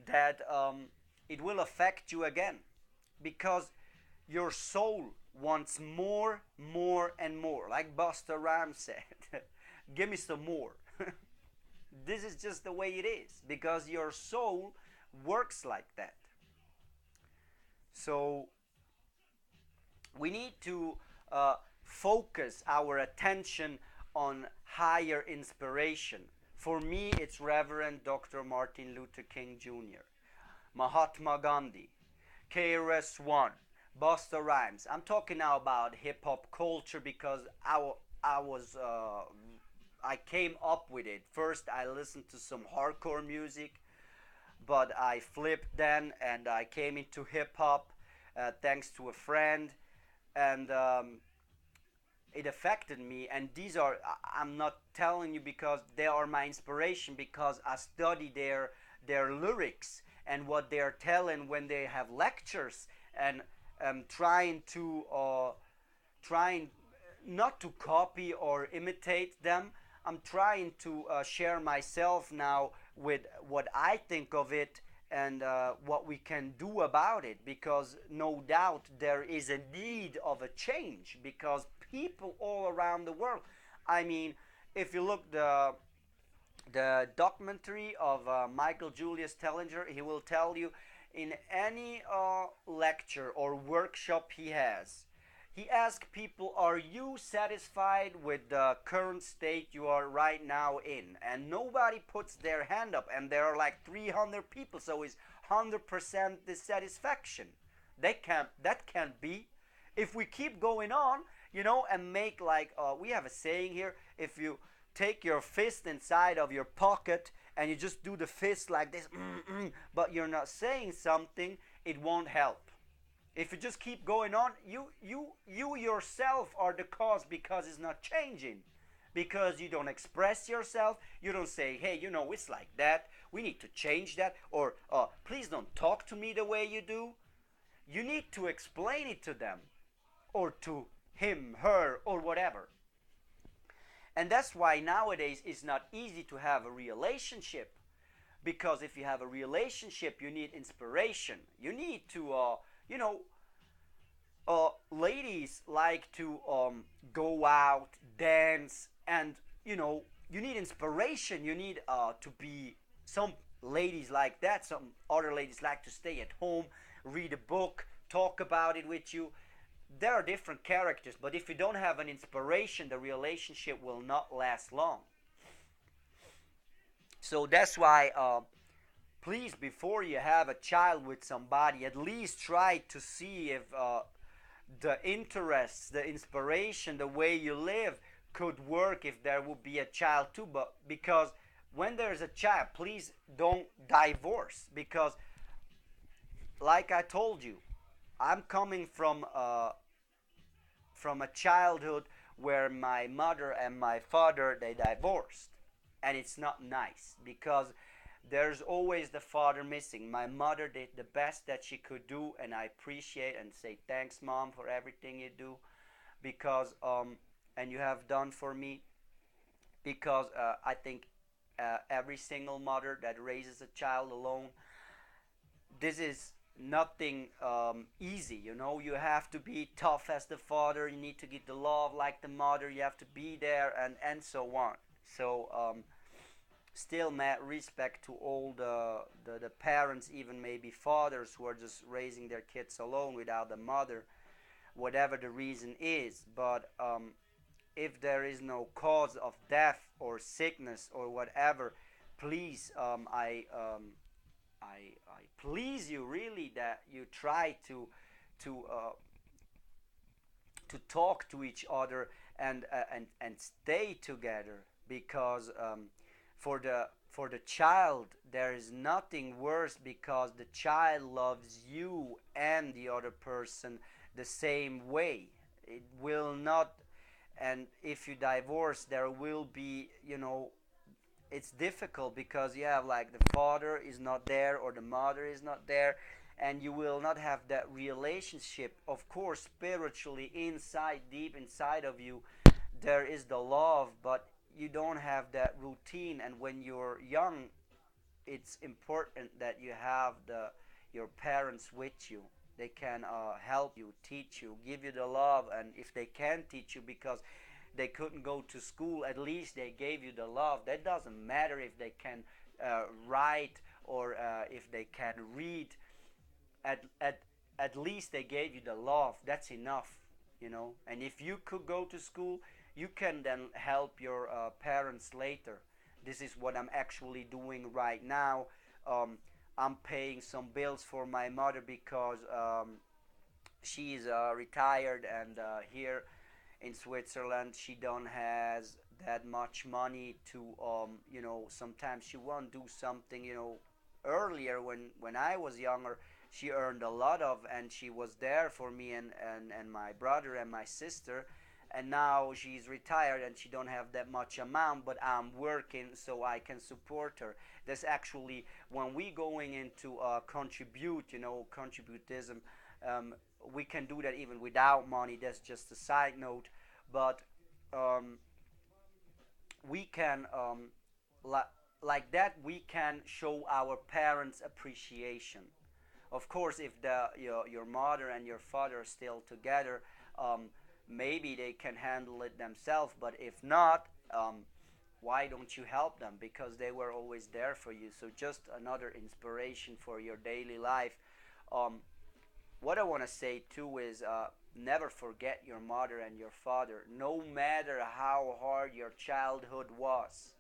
that it will affect you again, because your soul wants more, more, and more. Like Buster Rhymes said, give me some more. This is just the way it is, because your soul works like that. So we need to focus our attention on higher inspiration. For me, it's Reverend Dr. Martin Luther King Jr., Mahatma Gandhi, KRS-One, Busta Rhymes. I'm talking now about hip hop culture, because I came up with it. First, I listened to some hardcore music, but I flipped then and I came into hip hop thanks to a friend, and it affected me. And I'm not telling you because they are my inspiration, because I study their lyrics and what they're telling when they have lectures, and trying not to copy or imitate them. I'm trying to share myself now with what I think of it, and what we can do about it, because no doubt there is a need of a change, because people all around the world, I mean, if you look the documentary of Michael Julius Tellinger, he will tell you in any lecture or workshop he asks people, are you satisfied with the current state you are right now in? And nobody puts their hand up, and there are like 300 people, so it's 100% dissatisfaction. That can't be. If we keep going on, and make like, we have a saying here, if you take your fist inside of your pocket and you just do the fist like this, but you're not saying something, it won't help. If you just keep going on, you yourself are the cause, because it's not changing. Because you don't express yourself, you don't say, hey, it's like that, we need to change that, or please don't talk to me the way you do. You need to explain it to them, or to him, her, or whatever. And that's why nowadays it's not easy to have a relationship. Because if you have a relationship, you need inspiration. You need to ladies like to go out, dance, and you need inspiration. You need to be, some ladies like that, some other ladies like to stay at home, read a book, talk about it with you. There are different characters, but if you don't have an inspiration, the relationship will not last long. So that's why, please, before you have a child with somebody, at least try to see if the interests, the inspiration, the way you live could work if there would be a child too. But because when there's a child, please don't divorce, because, like I told you, I'm coming from a childhood where my mother and my father, they divorced, and it's not nice because there's always the father missing. My mother did the best that she could do, and I appreciate and say thanks, mom, for everything you do, because and you have done for me, because I think every single mother that raises a child alone, this is nothing easy. You have to be tough as the father, you need to give the love like the mother, you have to be there, and so on. So still, mad respect to all the parents, even maybe fathers, who are just raising their kids alone without the mother, whatever the reason is. But if there is no cause of death or sickness or whatever, please, I please you really that you try to uh, to talk to each other, and stay together, because for the child there is nothing worse, because the child loves you and the other person the same way. It will not. And if you divorce, there will be, it's difficult, because you have, like, the father is not there or the mother is not there, and you will not have that relationship. Of course, spiritually, inside, deep inside of you, there is the love, but you don't have that routine. And when you're young, it's important that you have your parents with you. They can help you, teach you, give you the love. And if they can't teach you because they couldn't go to school, at least they gave you the love. That doesn't matter if they can write, or if they can read. At least they gave you the love. That's enough. And if you could go to school, you can then help your parents later. This is what I'm actually doing right now. um, I'm paying some bills for my mother, because she's retired, and here in Switzerland she don't has that much money to, sometimes she won't do something. Earlier, when I was younger, she earned a lot of, and she was there for me, and my brother and my sister. And now she's retired and she don't have that much amount, but I'm working so I can support her. That's actually, when we going into contributism, um, we can do that even without money. That's just a side note. But um, we can, li- like that, we can show our parents appreciation. Of course, if your mother and your father are still together, um, maybe they can handle it themselves. But if not, why don't you help them? Because they were always there for you. So just another inspiration for your daily life. Um, what I want to say too is, never forget your mother and your father, no matter how hard your childhood was.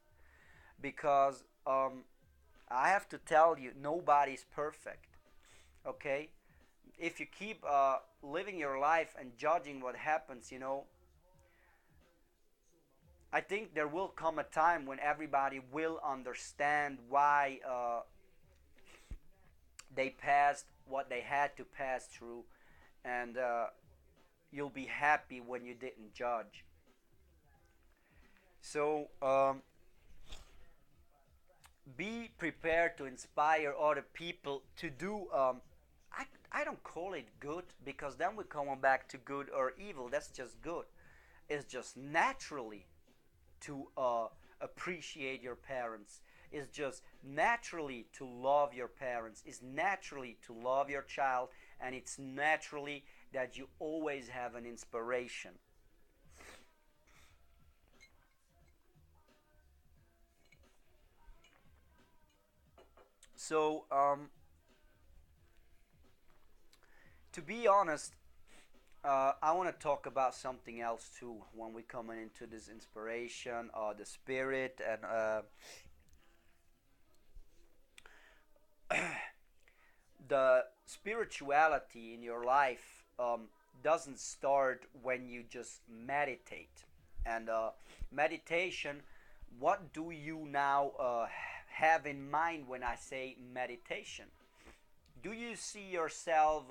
Because I have to tell you, nobody's perfect. Okay? If you keep living your life and judging what happens, I think there will come a time when everybody will understand why they passed what they had to pass through, and you'll be happy when you didn't judge. So be prepared to inspire other people to do. I don't call it good, because then we're coming back to good or evil. That's just good. It's just naturally to appreciate your parents. Is just naturally to love your parents. Is naturally to love your child, and it's naturally that you always have an inspiration. So, to be honest, I want to talk about something else too when we coming into this inspiration, the spirit, and the spirituality in your life doesn't start when you just meditate. And meditation, what do you now have in mind when I say meditation? Do you see yourself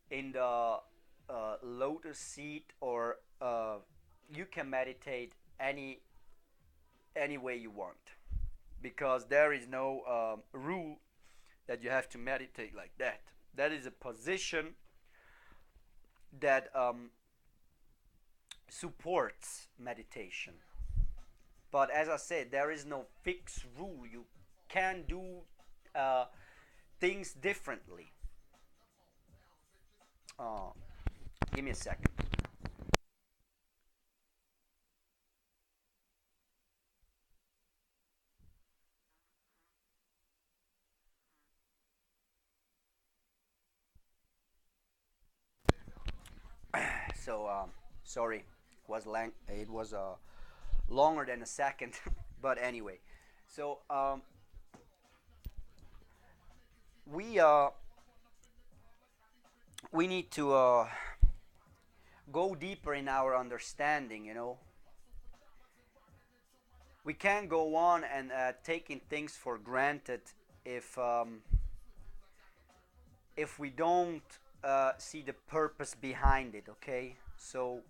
in the lotus seat, or you can meditate any way you want? Because there is no rule that you have to meditate like that. That is a position that supports meditation. But as I said, there is no fixed rule. You can do uh, things differently. Uh, Give me a second. So sorry, it was longer than a second, but anyway. So we uh, we need to go deeper in our understanding. We can't go on and taking things for granted if if we don't see the purpose behind it. Okay, so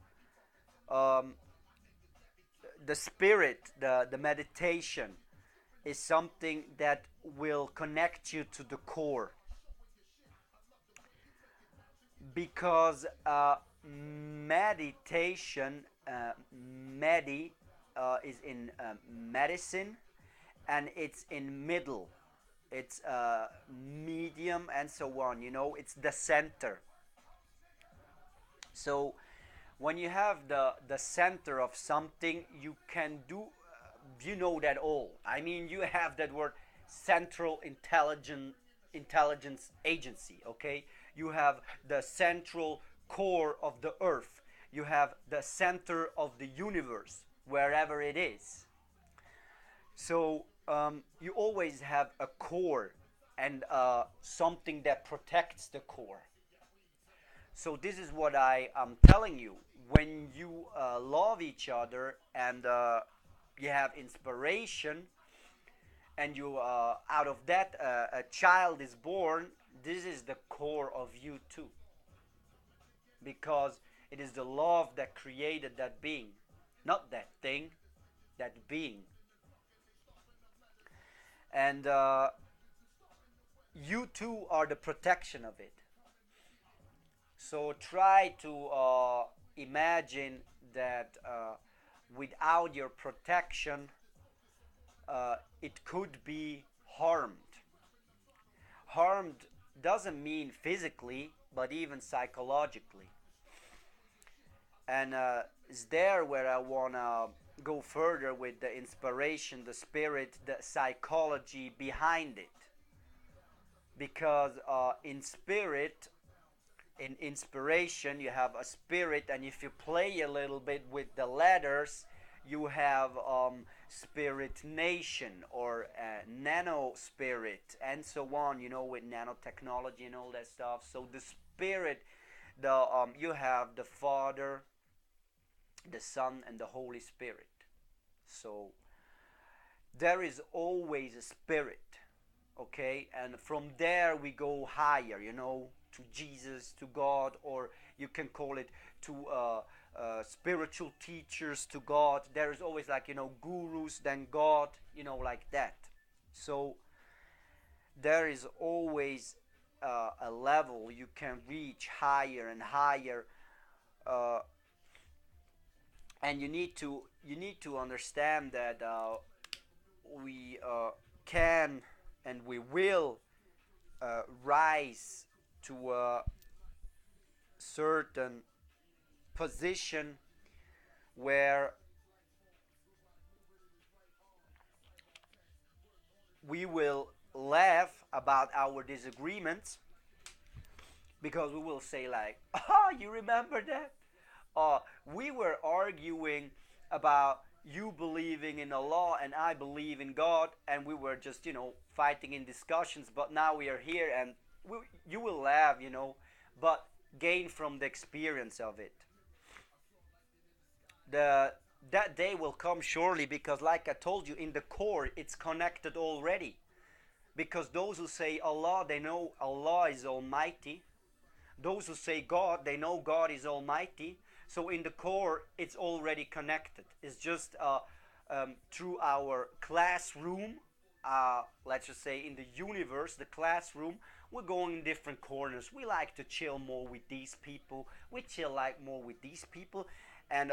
um, the spirit, the meditation, is something that will connect you to the core, because meditation, medi is in medicine, and it's in middle, it's medium, and so on. It's the center. So when you have the center of something, you can do, that all. I mean, you have that word, central intelligence agency. Okay, you have the central core of the earth. You have the center of the universe, wherever it is. So you always have a core, and something that protects the core. So this is what I am telling you. When you love each other, and you have inspiration, and you out of that a child is born, this is the core of you too, because it is the love that created that being, not that thing, that being. And you too are the protection of it. So try to imagine that without your protection, it could be harmed. Harmed doesn't mean physically, but even psychologically. And it's there where I want to go further with the inspiration, the spirit, the psychology behind it. Because in spirit, in inspiration, you have a spirit, and if you play a little bit with the letters, you have spirit nation, or nano spirit, and so on, with nanotechnology and all that stuff. So the spirit, the you have the Father, the Son, and the Holy Spirit. So there is always a spirit. Okay, and from there we go higher, to Jesus, to God, or you can call it to spiritual teachers, to God. There is always, like, gurus, then God, like that. So there is always a level you can reach higher and higher, uh, and you need to understand that we can, and we will rise to a certain position where we will laugh about our disagreements, because we will say, like, oh, you remember that? We were arguing about, you believing in Allah and I believe in God, and we were just, fighting in discussions, but now we are here, and you will laugh, but gain from the experience of it. The That day will come surely, because like I told you, in the core it's connected already. Because those who say Allah, they know Allah is almighty. Those who say God, they know God is almighty. So in the core it's already connected. It's just through our classroom, let's just say in the universe, the classroom, we're going in different corners. We like to chill more with these people, we chill like more with these people. And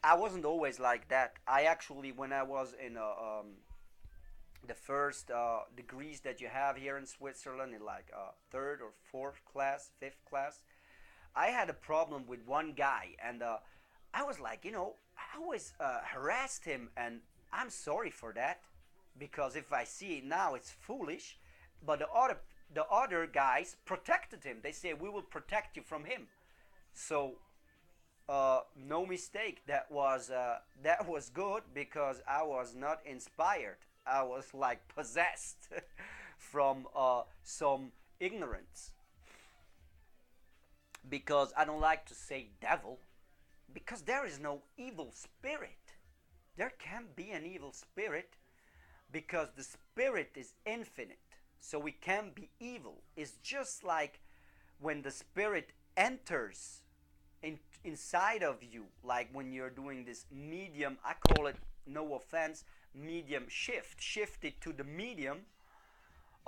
I wasn't always like that. I actually, when I was in the first degrees that you have here in Switzerland, in like third or fourth class, fifth class, I had a problem with one guy, and I was like, I always harassed him, and I'm sorry for that, because if I see it now, it's foolish. But the other guys protected him. They say we will protect you from him. So no mistake. That was good, because I was not inspired. I was like possessed from some ignorance. Because I don't like to say devil, because there is no evil spirit. There can't be an evil spirit, because the spirit is infinite. So we can't be evil. It's just like when the spirit enters inside of you, like when you're doing this medium, I call it, no offense, medium shift it to the medium.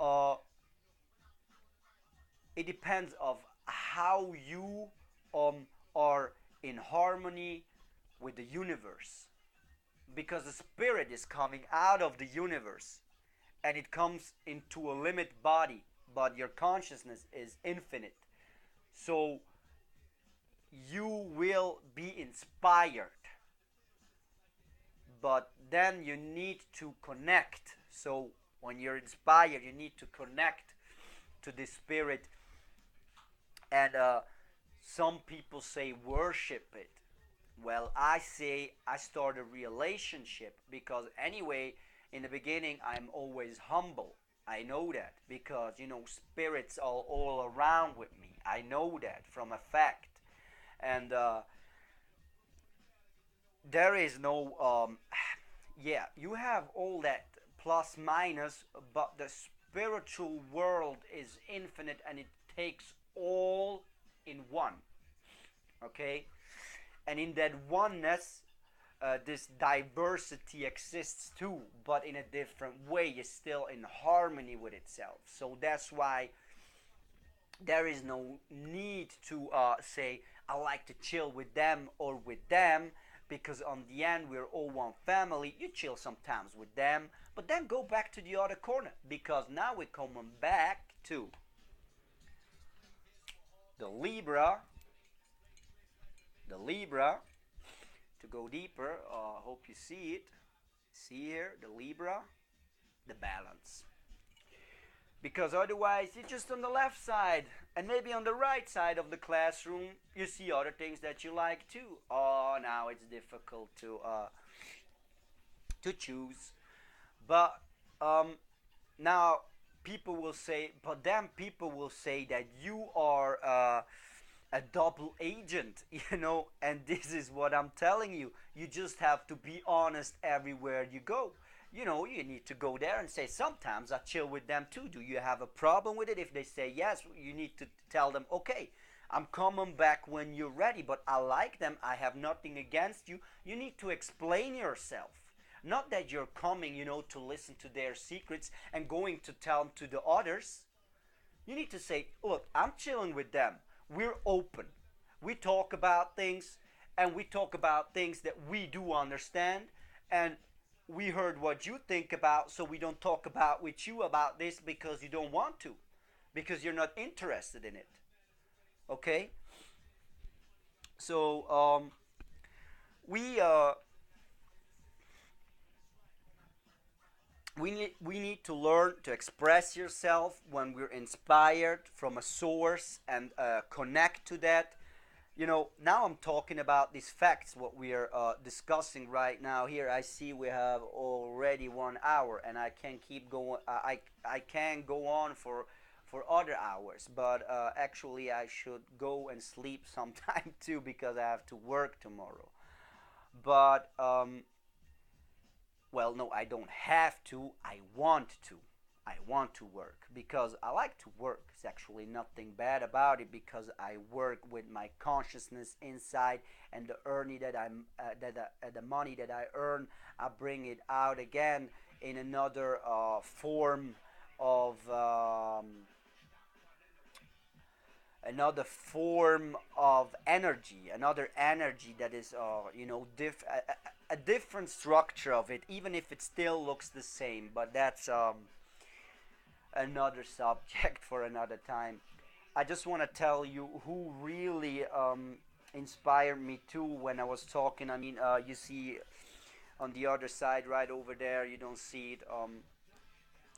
uh, it depends of how you are in harmony with the universe, because the spirit is coming out of the universe, and it comes into a limit body, but your consciousness is infinite. So you will be inspired, but then you need to connect. So when you're inspired, you need to connect to the spirit. And some people say worship it. Well, I say I start a relationship, because anyway, in the beginning, I'm always humble. I know that, because spirits are all around with me. I know that from a fact. And there is no yeah, you have all that plus minus, but the spiritual world is infinite, and it takes all in one. Okay. And in that oneness, this diversity exists too, but in a different way. It's still in harmony with itself. So that's why there is no need to say I like to chill with them or with them, because on the end we're all one family. You chill sometimes with them, but then go back to the other corner, because now we're coming back to the Libra. The Libra, to go deeper, hope you see it. See here, the Libra, the balance. Because otherwise, you're just on the left side, and maybe on the right side of the classroom, you see other things that you like too. Oh, now it's difficult to choose. But now people will say, but then people will say that you are a double agent, and this is what I'm telling you. You just have to be honest everywhere you go. You need to go there and say, sometimes I chill with them too. Do you have a problem with it? If they say yes, you need to tell them, okay, I'm coming back when you're ready, but I like them. I have nothing against you. You need to explain yourself. Not that you're coming, to listen to their secrets and going to tell them to the others. You need to say, look, I'm chilling with them. We're open. We talk about things, and we talk about things that we do understand, and we heard what you think about, so we don't talk about with you about this because you don't want to, because you're not interested in it. Okay? So we we need to learn to express yourself when we're inspired from a source, and connect to that. Now I'm talking about these facts, what we are discussing right now. Here I see we have already 1 hour, and I can keep going. I can go on for other hours, but actually I should go and sleep sometime too because I have to work tomorrow. But well, no, I don't have to. I want to. I want to work because I like to work. It's actually nothing bad about it because I work with my consciousness inside, and the earning that the money that I earn, I bring it out again in another form of energy, another energy that is a different structure of it, even if it still looks the same. But that's another subject for another time. I just want to tell you who really inspired me too when I was talking. I mean, you see on the other side, right over there, you don't see it.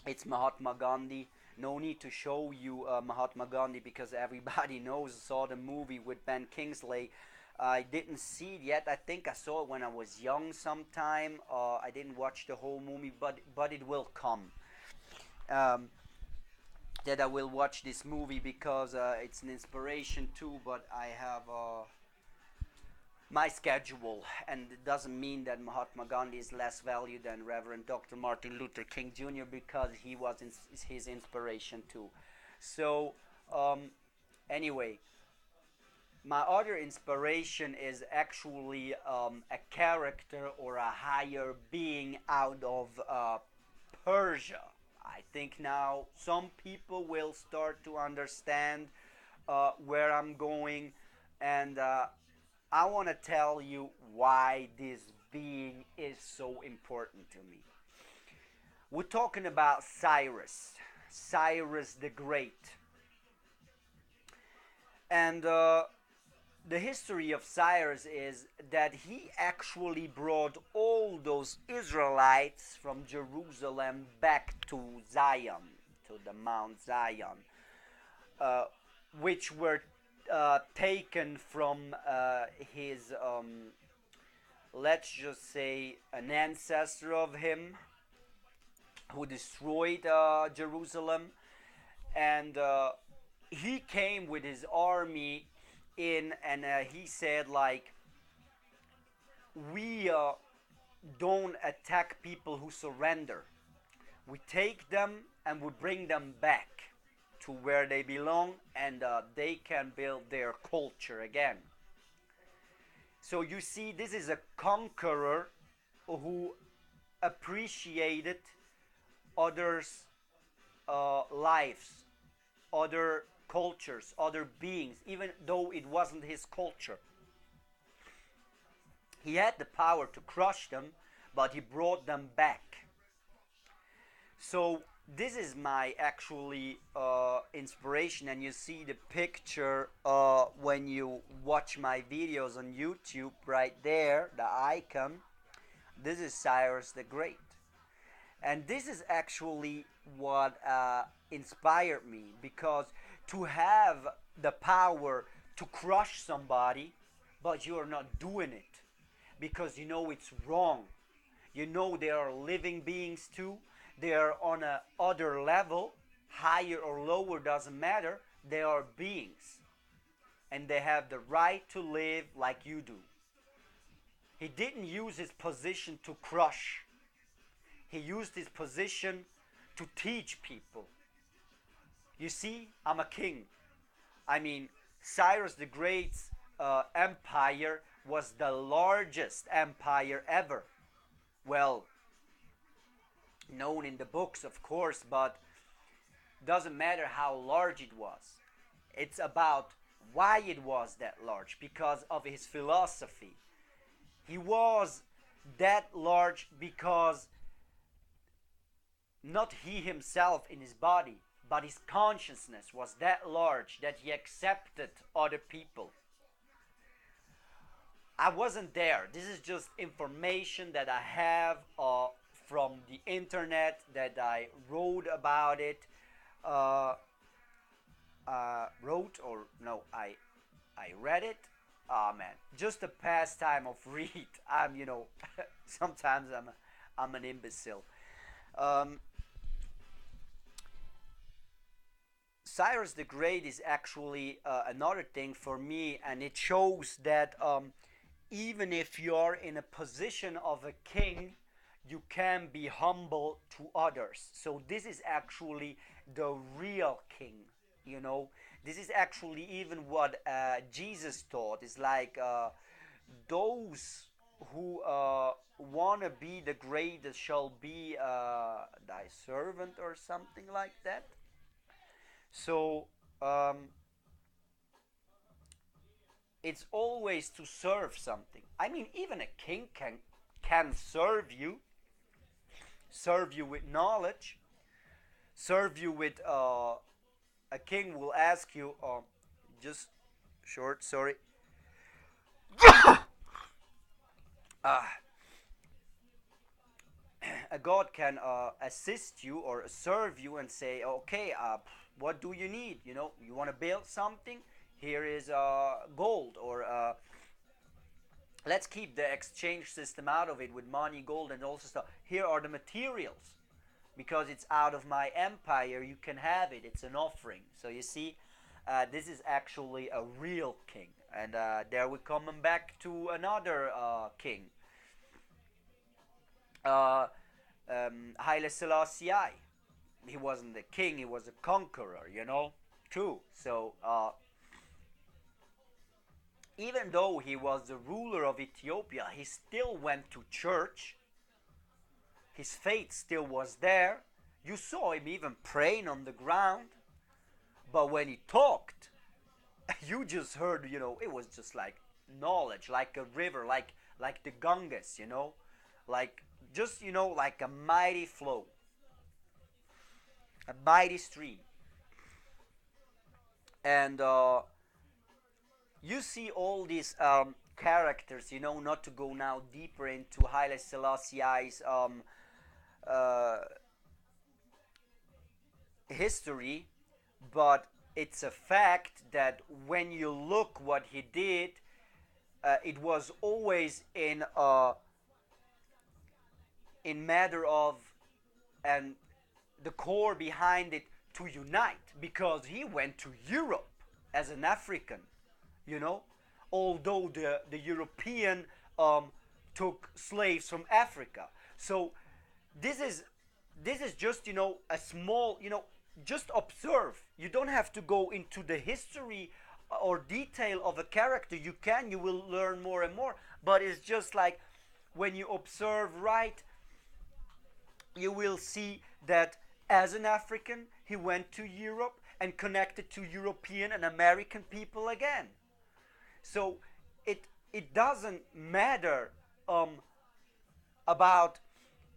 It's Mahatma Gandhi. No need to show you Mahatma Gandhi because everybody knows, saw the movie with Ben Kingsley. I didn't see it yet. I think I saw it when I was young sometime. I didn't watch the whole movie, but it will come. Um, that I will watch this movie because it's an inspiration too. But I have my schedule, and it doesn't mean that Mahatma Gandhi is less valued than Reverend Dr. Martin Luther King Jr. because he was his inspiration too. So anyway, my other inspiration is actually a character or a higher being out of Persia. I think now some people will start to understand where I'm going, and I want to tell you why this being is so important to me. We're talking about Cyrus, Cyrus the Great. And the history of Cyrus is that he actually brought all those Israelites from Jerusalem back to Zion, to the Mount Zion, uh, which were taken from his, let's just say, an ancestor of him who destroyed Jerusalem. And he came with his army in, and he said, like, we don't attack people who surrender. We take them and we bring them back to where they belong, and they can build their culture again. So you see, this is a conqueror who appreciated others' lives, other cultures, other beings, even though it wasn't his culture. He had the power to crush them, but he brought them back. So this is my actually inspiration, and you see the picture when you watch my videos on YouTube right there, the icon. This is Cyrus the Great. And this is actually what inspired me, because to have the power to crush somebody, but you are not doing it because you know it's wrong. You know they are living beings too. They are on a other level, higher or lower, doesn't matter. They are beings, and they have the right to live like you do. He didn't use his position to crush. He used his position to teach people. You see, I'm a king. I mean, Cyrus the Great's empire was the largest empire ever. Well, known in the books, of course, but doesn't matter how large it was. It's about why it was that large, because of his philosophy. He was that large because not he himself in his body, but his consciousness was that large that he accepted other people. I wasn't there. This is just information that I have from the internet, that I wrote about it. Wrote, or no, I read it Oh man, just a pastime of read. I'm, sometimes I'm an imbecile. Um, Cyrus the Great is actually another thing for me, and it shows that even if you're in a position of a king, you can be humble to others. So this is actually the real king, you know. This is actually even what Jesus taught. It's like those who want to be the greatest shall be thy servant or something like that. So um, it's always to serve something. I mean, even a king can serve you with knowledge, serve you with. A king will ask you, just short, sorry. Uh, a god can assist you or serve you and say, okay, what do you need? You want to build something? Here is gold, or let's keep the exchange system out of it with money, gold, and also stuff. Here are the materials. Because it's out of my empire, you can have it. It's an offering. So you see, this is actually a real king. And there we come back to another king, uh, Haile Selassie. He wasn't a king; he was a conqueror. Too. So even though he was the ruler of Ethiopia, he still went to church. His faith still was there. You saw him even praying on the ground. But when he talked, you just heard, it was just like knowledge, like a river, like the Ganges, like just like a mighty flow, a mighty stream. And you see all these characters, not to go now deeper into Haile Selassie's uh, history, but it's a fact that when you look what he did, it was always in matter of, and the core behind it, to unite, because he went to Europe as an African, you know, although the European took slaves from Africa. So this is this is just a small, just observe. You don't have to go into the history or detail of a character. You will learn more and more, but it's just like when you observe right, you will see that as an African he went to Europe and connected to European and American people again. So it doesn't matter um, about,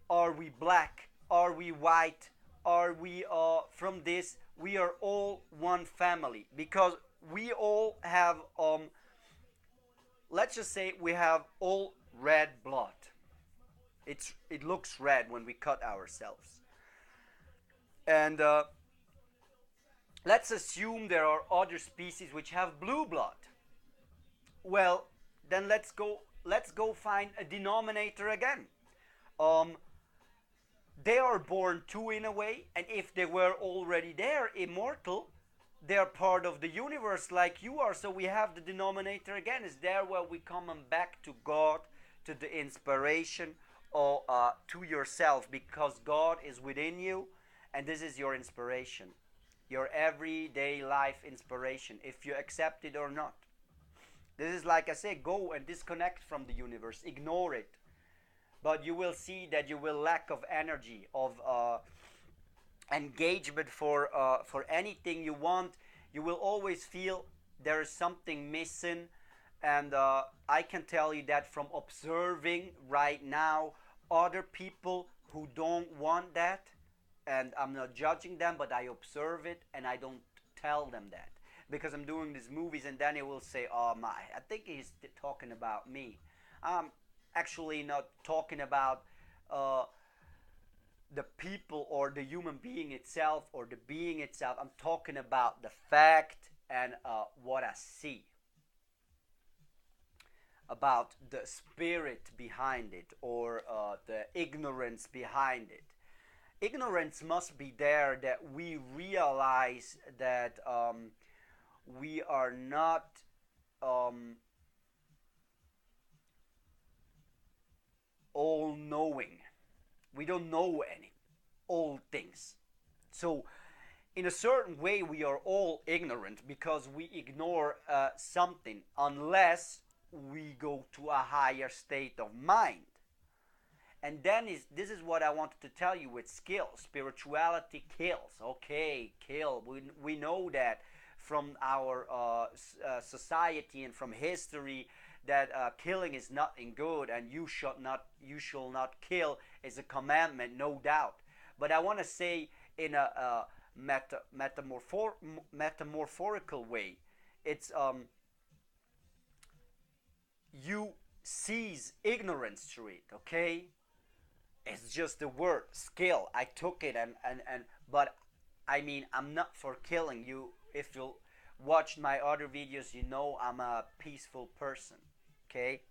are we black, are we white, are we from this. We are all one family, because we all have let's just say we have all red blood. It looks red when we cut ourselves. And let's assume there are other species which have blue blood. Well, then let's go find a denominator again. Um, they are born too, in a way, and if they were already there, immortal, they're part of the universe like you are. So we have the denominator again. Is there where we come back to God, to the inspiration, or to yourself, because God is within you, and this is your inspiration, your everyday life inspiration, if you accept it or not. This is, like I say, go and disconnect from the universe, ignore it, but you will see that you will lack of energy, of engagement for anything you want. You will always feel there is something missing, and I can tell you that from observing right now other people who don't want that, and I'm not judging them, but I observe it and I don't tell them that, because I'm doing these movies, and then he will say, "Oh my, I think he's talking about me." I'm actually not talking about uh, the people or the human being itself or the being itself. I'm talking about the fact and what I see. about the spirit behind it, or the ignorance behind it. Ignorance must be there, that we realize that we are not um, all knowing. We don't know any all things. So in a certain way, we are all ignorant because we ignore something, unless we go to a higher state of mind. And then this is what I wanted to tell you with skill. Spirituality kills. Okay, kill. We know that from our society and from history, that killing is nothing good, and you shall not kill is a commandment, no doubt. But I want to say in a metamorphorical way, it's you seize ignorance through it. Okay, it's just the word skill. I took it, and but I mean, I'm not for killing you. If you watch my other videos, you know I'm a peaceful person. Okay,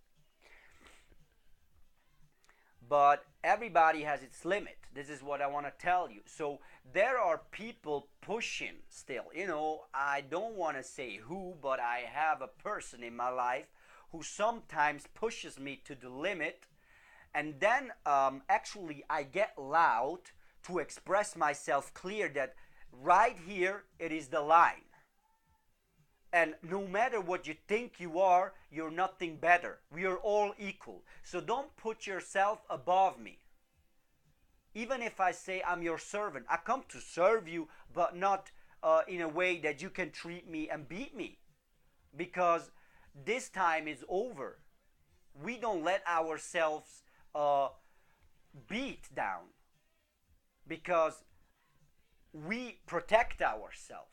but everybody has its limit. This is what I want to tell you. So there are people pushing still. I don't want to say who, but I have a person in my life who sometimes pushes me to the limit, and then actually I get loud to express myself clear that right here it is the line. And no matter what you think you are, you're nothing better. We are all equal. So don't put yourself above me. Even if I say I'm your servant, I come to serve you, but not in a way that you can treat me and beat me. Because this time is over. We don't let ourselves beat down, because we protect ourselves.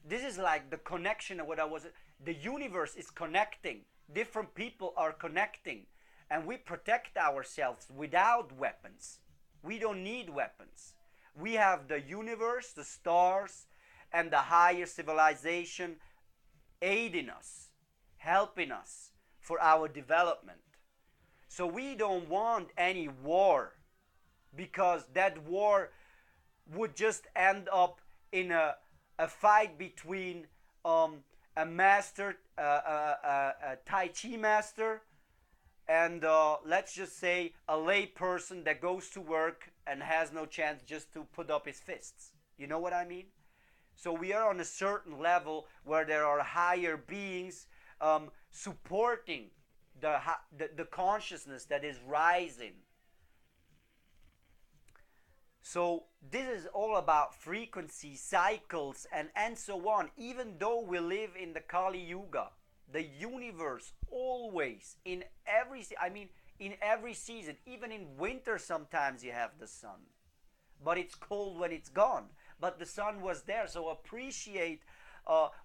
This is like the connection of what I was. The universe is connecting. Different people are connecting, and we protect ourselves without weapons. We don't need weapons. We have the universe, the stars, and the higher civilization aiding us, helping us for our development. So we don't want any war, because that war would just end up in a fight between a master, a Tai Chi master, and let's just say a lay person that goes to work and has no chance just to put up his fists. You know what I mean? So we are on a certain level where there are higher beings supporting the consciousness that is rising. So this is all about frequency, cycles, and so on. Even though we live in the Kali Yuga, the universe always, in every season, even in winter sometimes you have the sun. But it's cold when it's gone. But the sun was there, so appreciate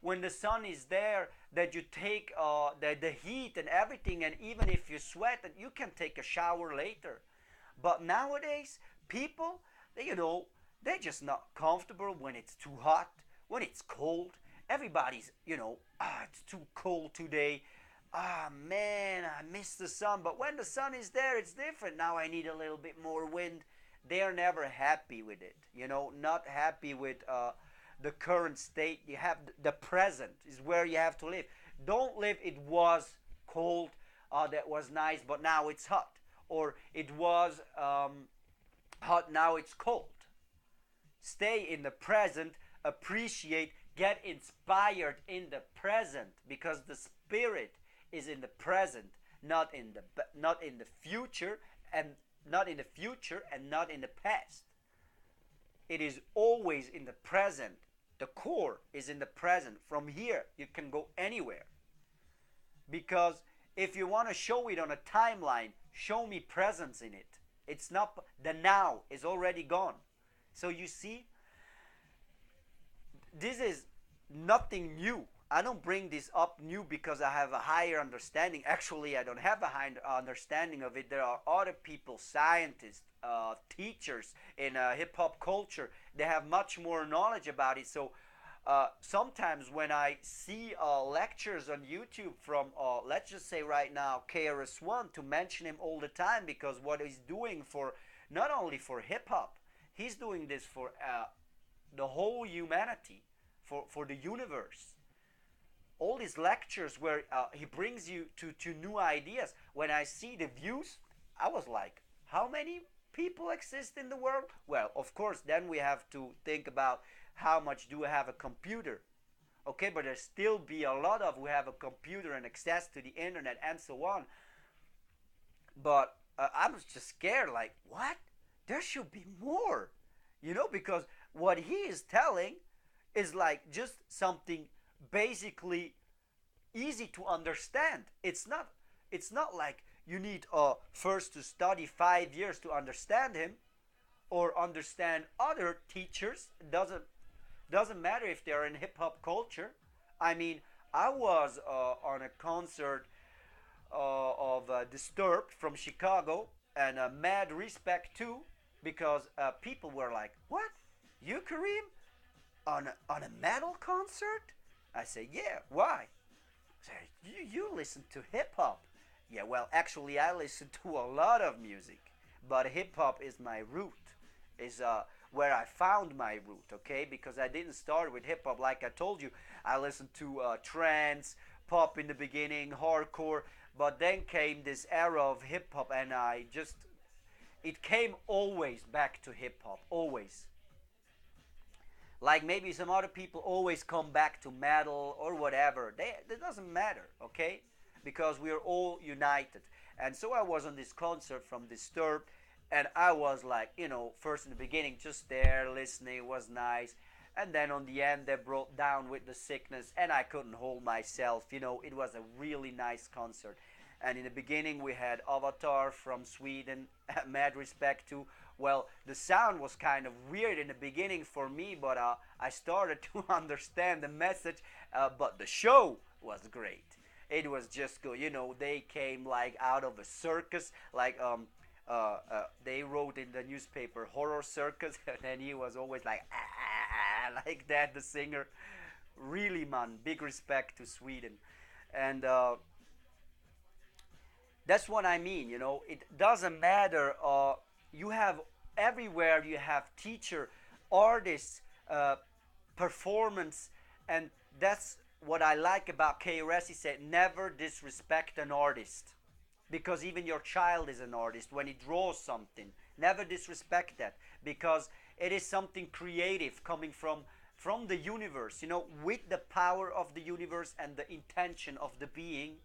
when the sun is there, that you take the heat and everything, and even if you sweat, you can take a shower later. But nowadays, people, they're just not comfortable when it's too hot, when it's cold. Everybody's, it's too cold today. Man, I miss the sun. But when the sun is there, it's different. Now I need a little bit more wind. They are never happy with it, not happy with the current state. You have the present is where you have to live. Don't live, it was cold, that was nice, but now it's hot. Or it was hot, now it's cold. Stay in the present, appreciate, get inspired in the present, because the spirit is in the present, not in the future, and not in the future and not in the past. It is always in the present. The core is in the present. From here you can go anywhere, because if you want to show it on a timeline, show me presence in it. It's not, the now is already gone. So you see, this is nothing new. I don't bring this up new because I have a higher understanding. Actually, I don't have a higher understanding of it. There are other people, scientists, teachers in hip-hop culture. They have much more knowledge about it. So sometimes when I see lectures on YouTube from, let's just say right now, KRS-One, to mention him all the time because what he's doing for not only for hip hop, he's doing this for the whole humanity, for the universe. All these lectures where he brings you to new ideas. When I see the views, I was like, how many people exist in the world? Well, of course, then we have to think about how much do we have a computer. Okay, but there still be a lot of who have a computer and access to the internet and so on. But I was just scared, like, what? There should be more, because what he is telling is like just something basically easy to understand. It's not like you need first to study 5 years to understand him or understand other teachers. Doesn't matter if they're in hip hop culture. I mean, I was on a concert of Disturbed from Chicago, and mad respect too, because people were like, "What? You, Kareem, on a metal concert?" I say, "Yeah. Why?" Say, you listen to hip hop?" Yeah. Well, actually, I listen to a lot of music, but hip hop is my root. Is where I found my root. Okay, because I didn't start with hip hop. Like I told you, I listened to trance, pop in the beginning, hardcore, but then came this era of hip hop, and it came always back to hip hop, always. Like maybe some other people always come back to metal or whatever. It doesn't matter, okay? Because we are all united. And so I was on this concert from Disturbed, and I was like, first in the beginning, just there listening, it was nice. And then on the end, they broke down with the sickness, and I couldn't hold myself. It was a really nice concert. And in the beginning, we had Avatar from Sweden, mad respect to. Well, the sound was kind of weird in the beginning for me, but I started to understand the message. But the show was great. It was just good. They came like out of a circus, like they wrote in the newspaper horror circus, and he was always like like that. The singer, really, man, big respect to Sweden, and that's what I mean. It doesn't matter. You have everywhere. You have teacher, artists, performance, and that's what I like about KRS. He said, never disrespect an artist, because even your child is an artist when he draws something. Never disrespect that, because it is something creative coming from the universe. With the power of the universe and the intention of the being,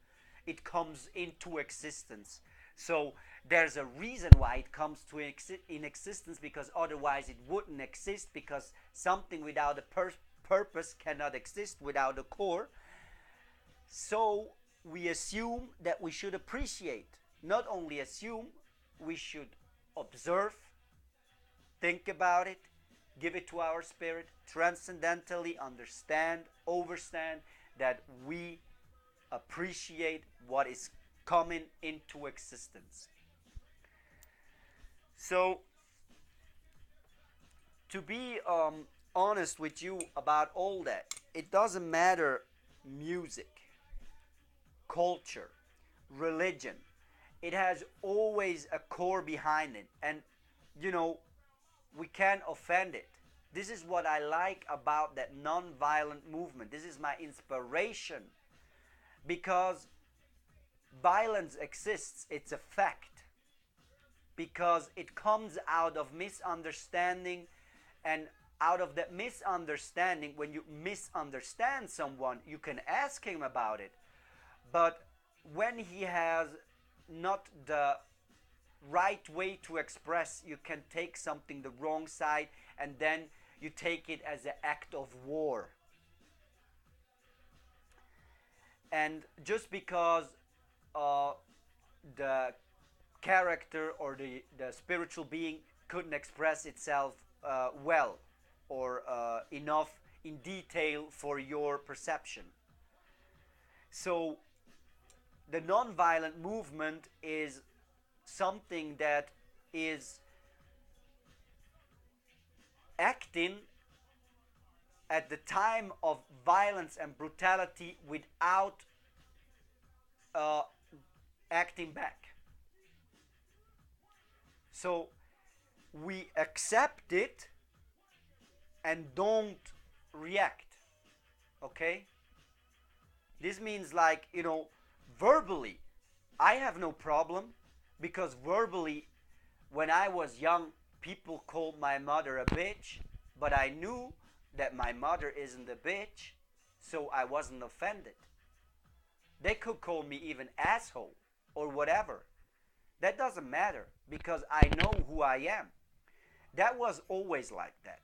it comes into existence. So there's a reason why it comes to in existence, because otherwise it wouldn't exist, because something without a purpose cannot exist without a core. So we assume that we should appreciate. Not only assume, we should observe, think about it, give it to our spirit, transcendentally understand, overstand that we appreciate what is coming into existence. So, to be honest with you about all that, it doesn't matter music, culture, religion. It has always a core behind it, and you know we can't offend it. This is what I like about that non-violent movement. This is my inspiration, because violence exists, it's a fact, because it comes out of misunderstanding, and out of that misunderstanding, when you misunderstand someone, you can ask him about it. But when he has not the right way to express, you can take something the wrong side, and then you take it as an act of war. And just because the character or the spiritual being couldn't express itself well, or enough in detail for your perception. So the non-violent movement is something that is acting at the time of violence and brutality without uh, acting back. So we accept it and don't react. Okay? This means, like, verbally, I have no problem, because verbally, when I was young, people called my mother a bitch, but I knew that my mother isn't a bitch, so I wasn't offended. They could call me even asshole or whatever. That doesn't matter, because I know who I am. That was always like that.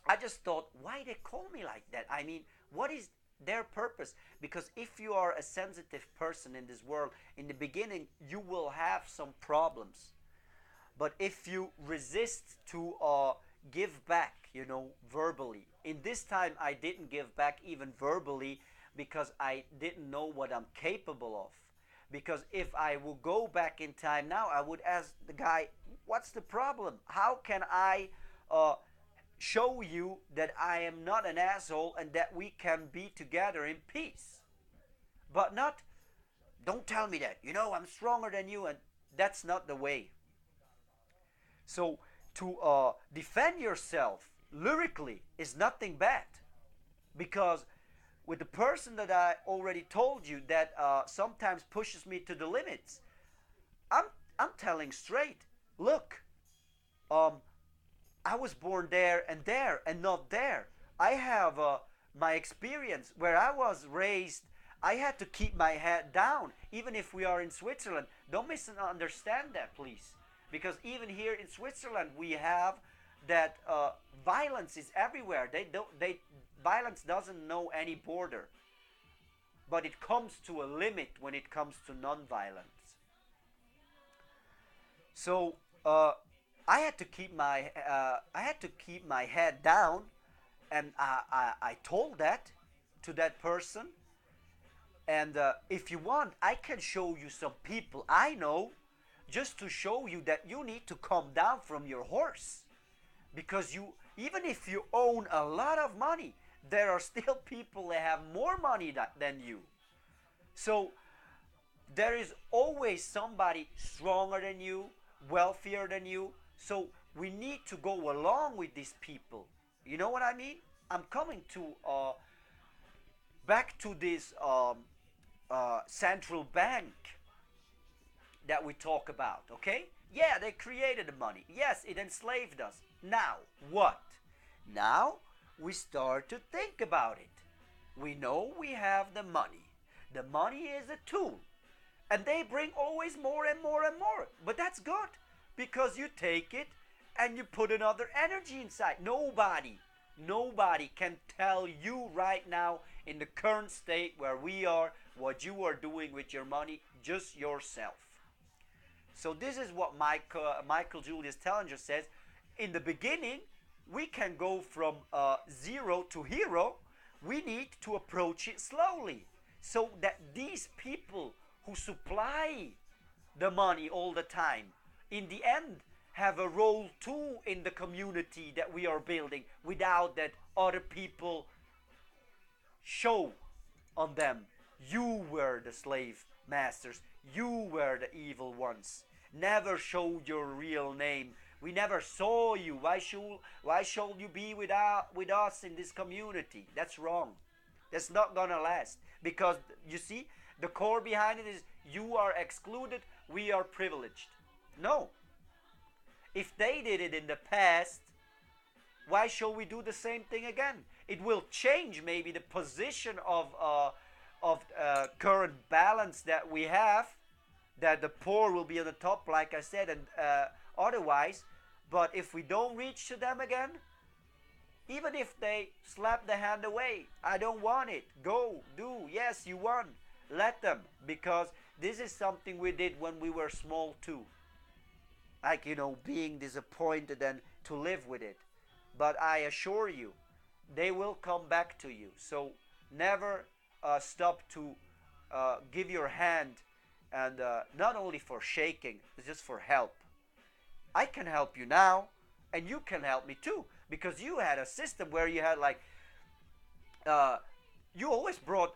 I just thought, why they call me like that? I mean, what is their purpose? Because if you are a sensitive person in this world, in the beginning, you will have some problems. But if you resist to give back, verbally. In this time, I didn't give back even verbally, because I didn't know what I'm capable of. Because if I will go back in time now, I would ask the guy, what's the problem? How can I show you that I am not an asshole and that we can be together in peace? But not, don't tell me that, I'm stronger than you, and that's not the way. So to defend yourself lyrically is nothing bad, because with the person that I already told you that sometimes pushes me to the limits, I'm I'm telling straight. Look, um, I was born there and not there. I have my experience where I was raised. I had to keep my head down, even if we are in Switzerland. Don't misunderstand that, please, because even here in Switzerland we have that violence is everywhere. Violence doesn't know any border, but it comes to a limit when it comes to non-violence. So I had to keep my head down, and I told that to that person. And if you want, I can show you some people I know, just to show you that you need to come down from your horse, because you, even if you own a lot of money, there are still people that have more money than you. So there is always somebody stronger than you, wealthier than you. So we need to go along with these people. You know what I mean? I'm coming to back to this central bank that we talk about. Okay? Yeah, they created the money. Yes, it enslaved us. Now what? Now we start to think about it. We know we have the money. The money is a tool. And they bring always more and more and more. But that's good, because you take it and you put another energy inside. Nobody can tell you right now in the current state where we are what you are doing with your money, just yourself. So this is what Michael Julius Tellinger says. In the beginning, we can go from zero to hero. We need to approach it slowly, so that these people who supply the money all the time, in the end, have a role too in the community that we are building, without that other people show on them, you were the slave masters, you were the evil ones. Never showed your real name. We never saw you. Why should you be with us in this community? That's wrong. That's not gonna last. Because you see, the core behind it is you are excluded, we are privileged. No. If they did it in the past, why shall we do the same thing again? It will change maybe the position of current balance that we have, that the poor will be on the top, like I said, and otherwise. But if we don't reach to them again, even if they slap the hand away, I don't want it, go, do, yes, you won, let them, because this is something we did when we were small too. Like, being disappointed and to live with it. But I assure you, they will come back to you. So never stop to give your hand, and not only for shaking, but just for help. I can help you now, and you can help me too, because you had a system where you had like uh, you always brought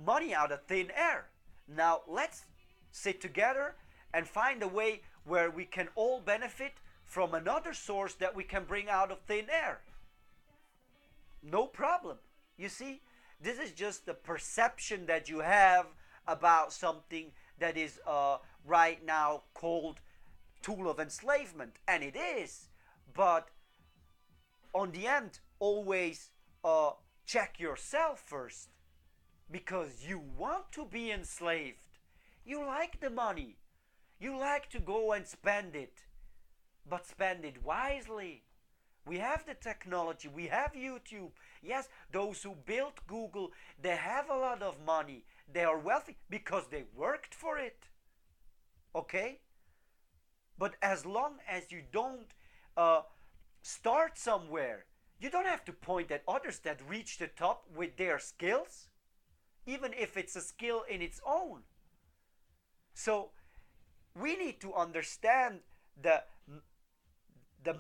money out of thin air. Now let's sit together and find a way where we can all benefit from another source that we can bring out of thin air. No problem. You see, this is just the perception that you have about something that is right now called tool of enslavement, and it is. But on the end, always check yourself first, because you want to be enslaved. You like the money. You like to go and spend it, but spend it wisely. We have the technology, we have YouTube. Yes, those who built Google, they have a lot of money. They are wealthy because they worked for it. Okay? But as long as you don't start somewhere, you don't have to point at others that reach the top with their skills, even if it's a skill in its own. So we need to understand the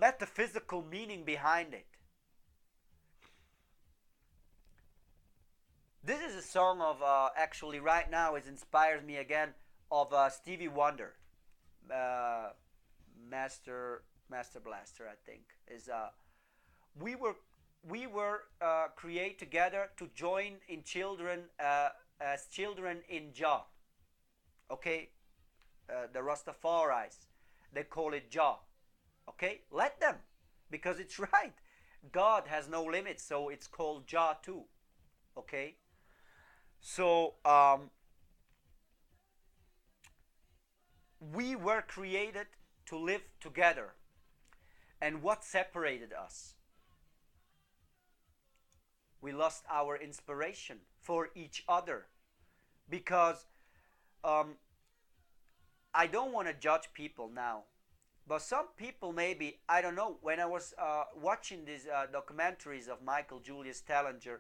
metaphysical meaning behind it. This is a song of, actually right now it inspires me again, of Stevie Wonder. Uh, Master Blaster, I think, is we were create together to join in children, as children in Jah. Okay, the Rastafaris, they call it Jah. Okay, let them, because it's right. God has no limits, so it's called Jah too. Okay, so we were created to live together, and what separated us? We lost our inspiration for each other, because I don't want to judge people now. But some people, maybe, I don't know, when I was watching these documentaries of Michael Julius Tellinger,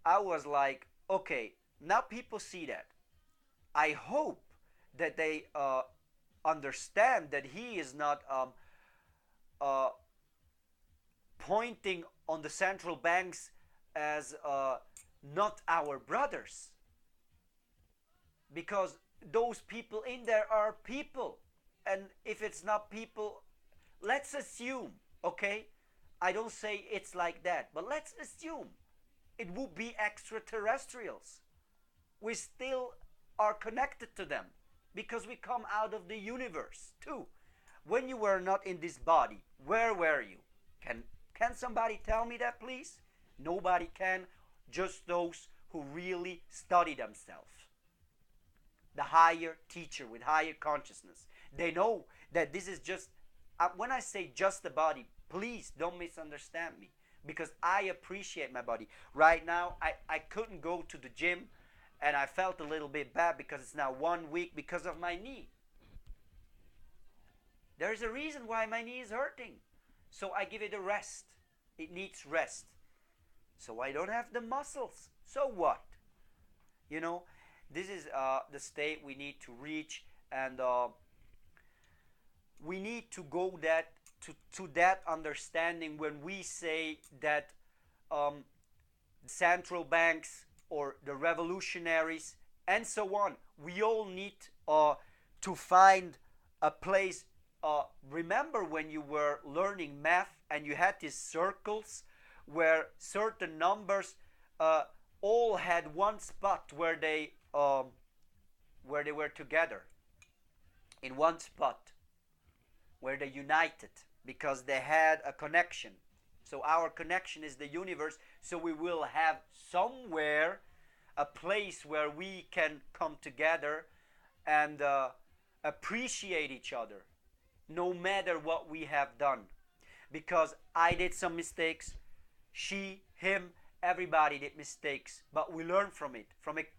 I was like, okay, now people see that. I hope that they understand that he is not pointing on the central banks as not our brothers. Because those people in there are people. And if it's not people, let's assume, okay? I don't say it's like that, but let's assume it would be extraterrestrials. We still are connected to them because we come out of the universe too. When you were not in this body, where were you? Can somebody tell me that, please? Nobody can, just those who really study themselves. The higher teacher with higher consciousness. They know that this is just, when I say just the body, please don't misunderstand me, because I appreciate my body. Right now, I couldn't go to the gym, and I felt a little bit bad because it's now 1 week because of my knee. There's a reason why my knee is hurting. So I give it a rest. It needs rest. So I don't have the muscles. So what? You know, this is the state we need to reach, and we need to go to that understanding when we say that central banks or the revolutionaries and so on, we all need to find a place. Remember when you were learning math and you had these circles where certain numbers all had one spot where they were together in one spot, where they united because they had a connection. So our connection is the universe, so we will have somewhere a place where we can come together and appreciate each other, no matter what we have done. Because I did some mistakes, she, him, everybody did mistakes, but we learn from it.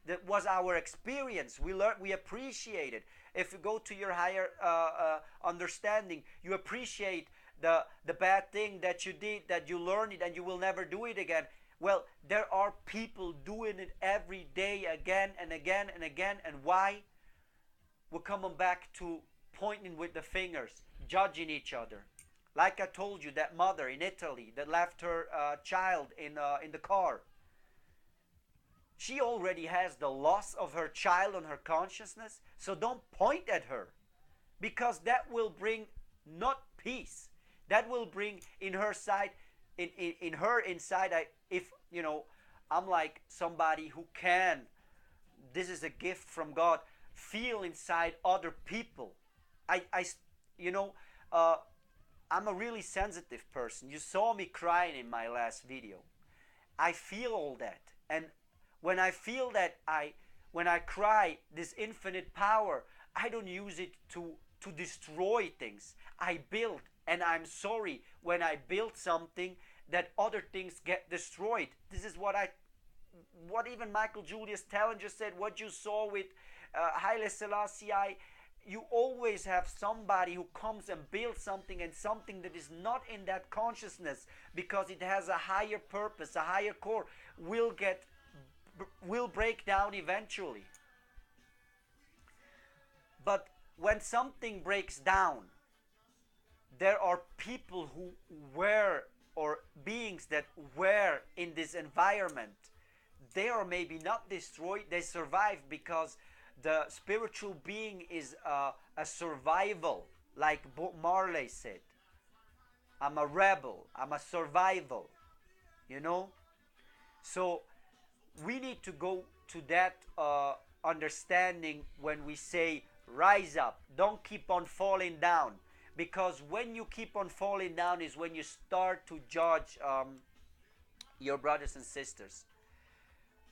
That was our experience. We learn, we appreciate it. If you go to your higher understanding, you appreciate the bad thing that you did, that you learned it, and you will never do it again. Well, there are people doing it every day, again and again and again. And why? We're coming back to pointing with the fingers, judging each other. Like I told you, that mother in Italy that left her child in the car. She already has the loss of her child on her consciousness, so don't point at her, because that will bring not peace. That will bring in her side, in her inside. If I'm like somebody who can, this is a gift from God, feel inside other people. I you know, uh, I'm a really sensitive person. You saw me crying in my last video. I feel all that, and when I feel that, when I cry, this infinite power, I don't use it to destroy things. I build, and I'm sorry when I build something that other things get destroyed. This is what even Michael Julius Tellinger said. What you saw with Haile Selassie, you always have somebody who comes and builds something, and something that is not in that consciousness, because it has a higher purpose, a higher core, will break down eventually. But when something breaks down, there are people who were, or beings that were in this environment. They are maybe not destroyed, they survive, because the spiritual being is a survival. Like Bob Marley said, I'm a rebel, I'm a survival, you know? So we need to go to that understanding when we say rise up, don't keep on falling down. Because when you keep on falling down is when you start to judge your brothers and sisters.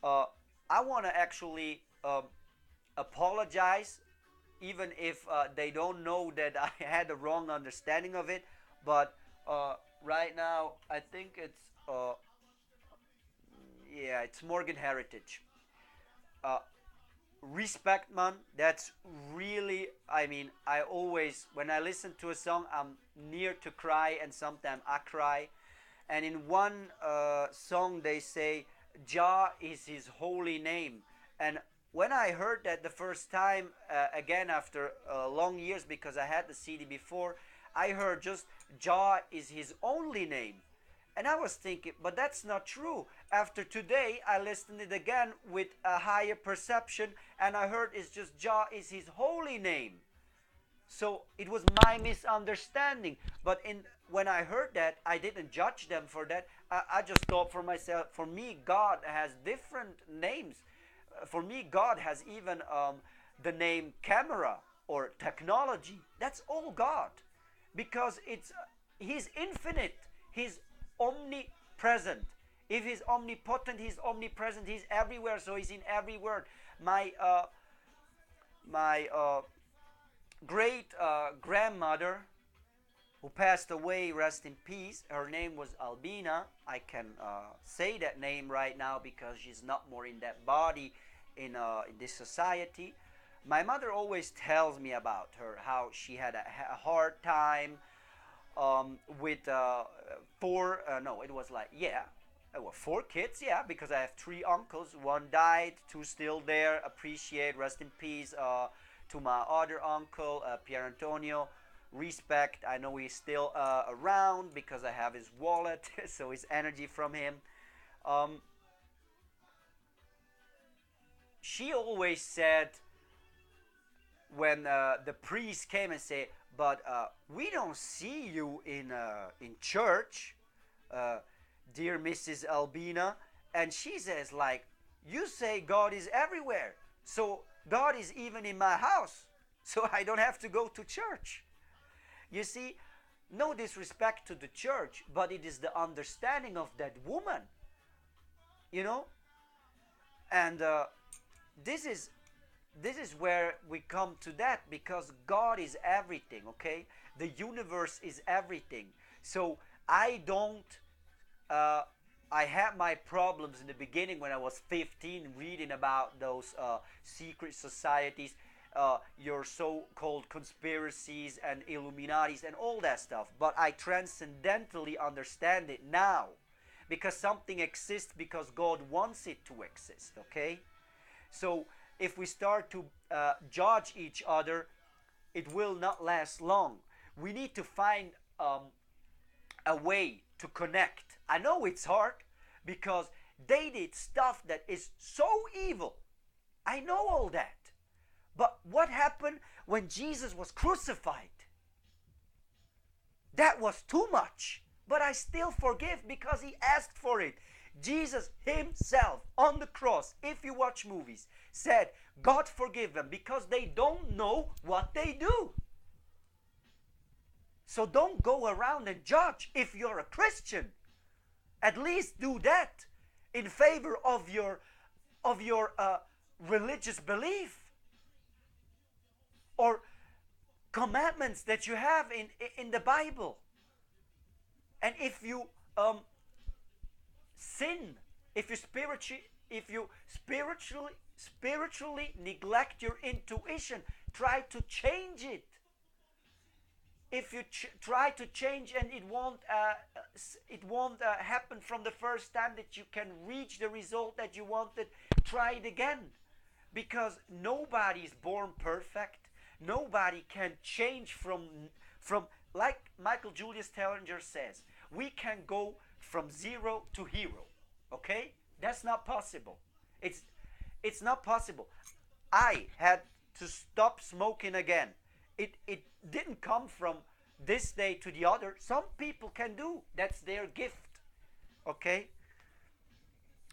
I want to actually apologize, even if they don't know that I had a wrong understanding of it. But right now, I think it's Morgan Heritage. Uh, Respect, man. That's really, I mean, I always, when I listen to a song, I'm near to cry, and sometimes I cry. And in one song, they say, Jah is his holy name. And when I heard that the first time, again after long years, because I had the CD before, I heard just Jah is his only name. And I was thinking, but that's not true. After today, I listened it again with a higher perception, and I heard it's just Jah is his holy name. So it was my misunderstanding. But when I heard that, I didn't judge them for that. I just thought for myself, for me, God has different names. For me, God has even the name camera or technology. That's all God. Because He's infinite. He's omnipresent. If He's omnipotent, He's omnipresent. He's everywhere, so He's in every word. My great grandmother, who passed away, rest in peace, her name was Albina. I can say that name right now because she's not more in that body in this society. My mother always tells me about her, how she had a hard time with four, no, it was like, four kids, because I have three uncles. One died, two still there. Appreciate, rest in peace to my other uncle, Pier Antonio. Respect, I know he's still around because I have his wallet, so his energy from him. She always said, when the priest came and said, but we don't see you in church, dear Mrs. Albina. And she says, like, you say God is everywhere, so God is even in my house, so I don't have to go to church. You see, no disrespect to the church, but it is the understanding of that woman, you know. And this is where we come to that, because God is everything, okay? The universe is everything. So I don't, I had my problems in the beginning when I was 15, reading about those secret societies, your so-called conspiracies and Illuminatis and all that stuff. But I transcendentally understand it now, because something exists because God wants it to exist, okay? So if we start to judge each other, it will not last long. We need to find a way to connect. I know it's hard, because They did stuff that is so evil. I know all that. But what happened when Jesus was crucified? That was too much. But I still forgive because he asked for it. Jesus himself on the cross, if you watch movies, said, God forgive them because they don't know what they do. So don't go around and judge if you're a Christian. At least do that in favor of your religious belief or commandments that you have in the Bible. And if you sin, if you spiritually neglect your intuition, try to change it. If you try to change and it won't happen from the first time that you can reach the result that you wanted, try it again. Because nobody is born perfect. Nobody can change from like Michael Julius Tellinger says, we can go from zero to hero. Okay? That's not possible. It's not possible. I had to stop smoking again. It didn't come from this day to the other. Some people can do. That's their gift. Okay?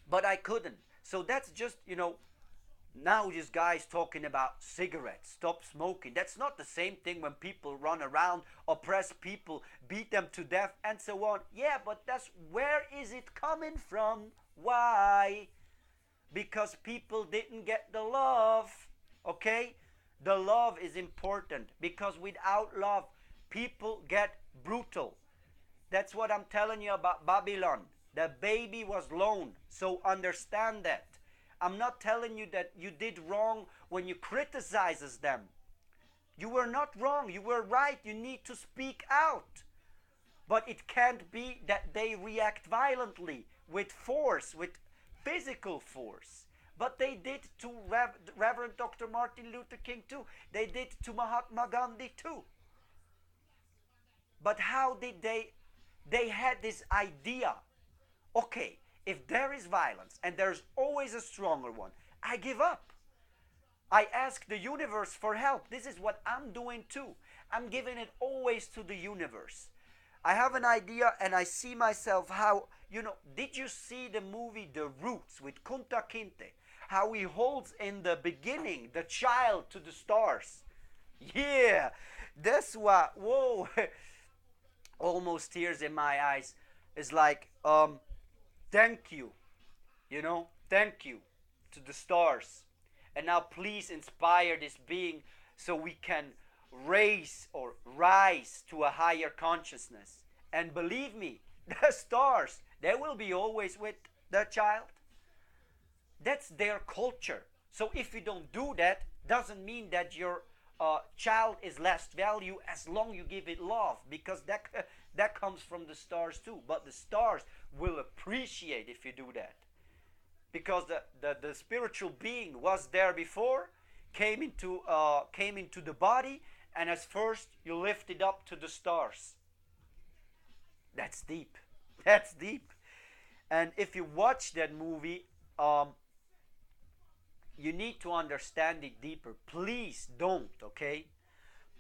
But I couldn't. So that's just, now this guy's talking about cigarettes, stop smoking. That's not the same thing when people run around, oppress people, beat them to death, and so on. Yeah, but where is it coming from? Why? Because people didn't get the love. Okay? The love is important, because without love, people get brutal. That's what I'm telling you about Babylon. The baby was loaned, so understand that. I'm not telling you that you did wrong when you criticizes them. You were not wrong. You were right. You need to speak out. But it can't be that they react violently with force, with physical force. But they did to Reverend Dr. Martin Luther King too. They did to Mahatma Gandhi too. But how did they had this idea, okay, if there is violence and there's always a stronger one, I give up. I ask the universe for help. This is what I'm doing too. I'm giving it always to the universe. I have an idea and I see myself how, did you see the movie The Roots with Kunta Kinte? How he holds in the beginning the child to the stars. Yeah, that's what, whoa, almost tears in my eyes. It's like, thank you, thank you to the stars. And now please inspire this being so we can raise or rise to a higher consciousness. And believe me, the stars, they will be always with the child. That's their culture. So if you don't do that, doesn't mean that your child is less value as long you give it love, because that comes from the stars too. But the stars will appreciate if you do that, because the spiritual being was there before, came into the body, and as first you lift it up to the stars. That's deep. That's deep. And if you watch that movie, you need to understand it deeper. Please don't, okay?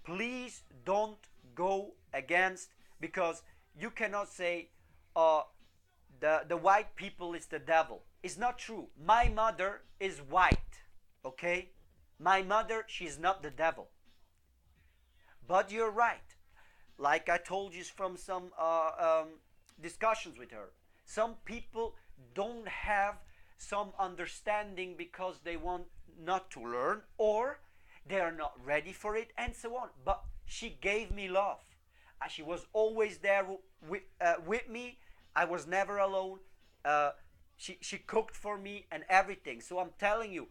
Please don't go against, because you cannot say the white people is the devil. It's not true. My mother is white, okay? My mother, she's not the devil. But you're right. Like I told you from some discussions with her, some people don't have some understanding because they want not to learn, or they are not ready for it, and so on. But she gave me love. She was always there with me. I was never alone. She cooked for me and everything. So I'm telling you,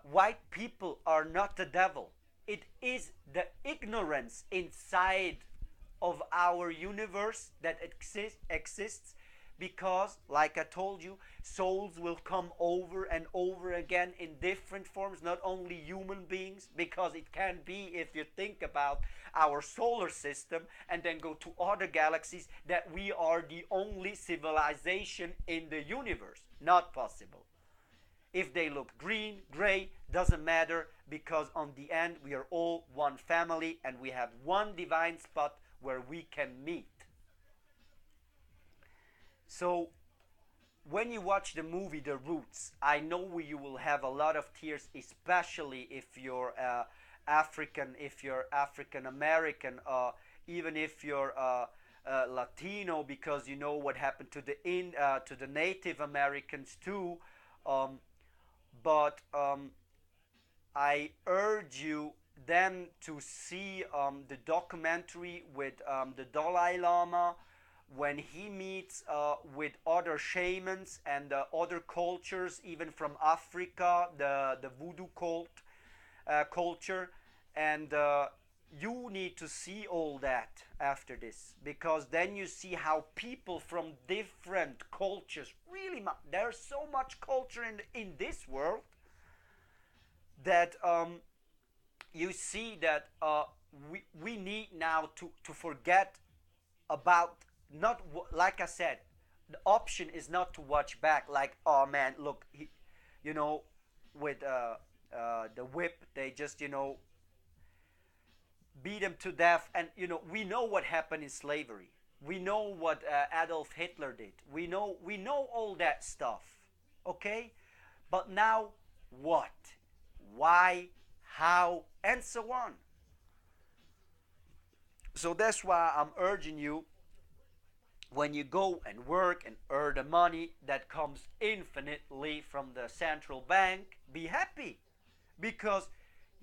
white people are not the devil. It is the ignorance inside of our universe that exists because, like I told you, souls will come over and over again in different forms, not only human beings, because it can be, if you think about our solar system and then go to other galaxies, that we are the only civilization in the universe. Not possible. If they look green, gray, doesn't matter, because on the end we are all one family and we have one divine spot where we can meet. So when you watch the movie The Roots, I know you will have a lot of tears, especially if you're African, if you're African American, even if you're Latino, because you know what happened to the Native Americans too. Um, but I urge you then to see the documentary with the Dalai Lama when he meets with other shamans and other cultures, even from Africa, the voodoo culture, and you need to see all that after this, because then you see how people from different cultures really there's so much culture in this world that you see that we need now to forget about, not like I said, the option is not to watch back like, oh man, look, you know, with the whip, they just, beat them to death. And we know what happened in slavery. We know what Adolf Hitler did. We know all that stuff. Okay, but now what, why, how, and so on. So that's why I'm urging you, when you go and work and earn the money that comes infinitely from the central bank, be happy, because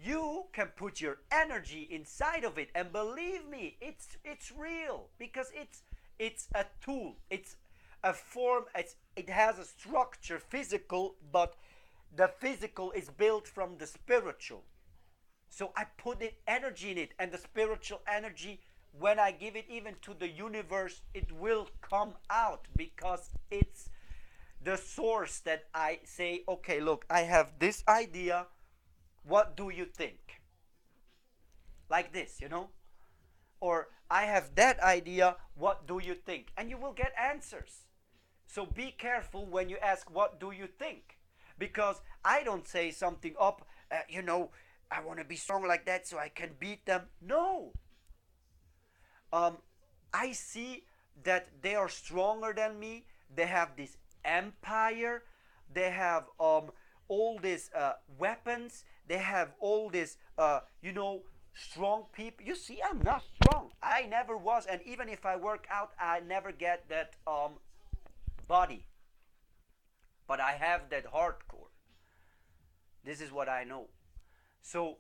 you can put your energy inside of it, and believe me, it's real, because it's a tool, it's a form, it has a structure, physical, but the physical is built from the spiritual. So I put energy in it, and the spiritual energy, when I give it even to the universe, it will come out, because it's the source that I say, okay, look, I have this idea, what do you think? Like this, or I have that idea, what do you think? And you will get answers. So be careful when you ask, what do you think? Because I don't say something up, I want to be strong like that so I can beat them. No. I see that they are stronger than me. They have this empire. They have all these weapons. They have all this, strong people. You see, I'm not strong. I never was. And even if I work out, I never get that body. But I have that hardcore. This is what I know. So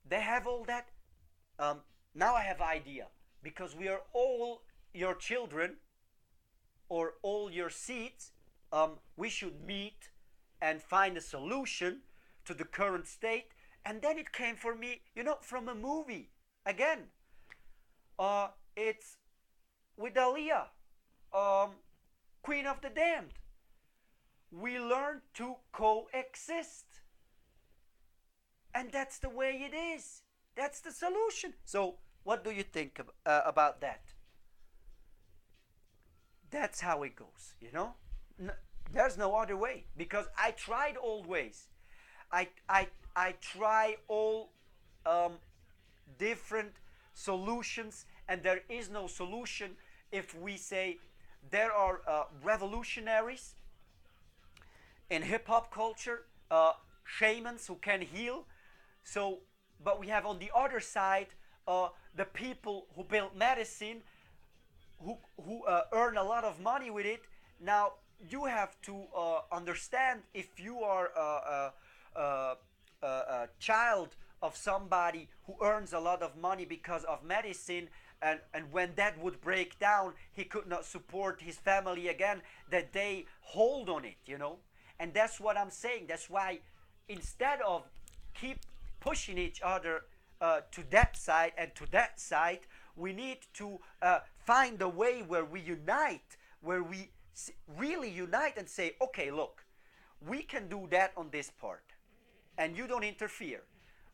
they have all that. Now I have idea, because we are all your children, or all your seeds. We should meet and find a solution to the current state. And then it came for me, from a movie. Again, it's with Aaliyah, Queen of the Damned. We learn to coexist. And that's the way it is. That's the solution. So what do you think about that? That's how it goes, there's no other way, because I tried all ways. I try all different solutions, and there is no solution. If we say there are revolutionaries in hip-hop culture, shamans who can heal, so, but we have on the other side the people who build medicine, who earn a lot of money with it. Now you have to understand, if you are a child of somebody who earns a lot of money because of medicine, and when that would break down, he could not support his family again, that they hold on it, And that's what I'm saying. That's why, instead of keep pushing each other to that side and to that side, we need to find a way where we unite, where we really unite and say, okay, look, we can do that on this part, and you don't interfere.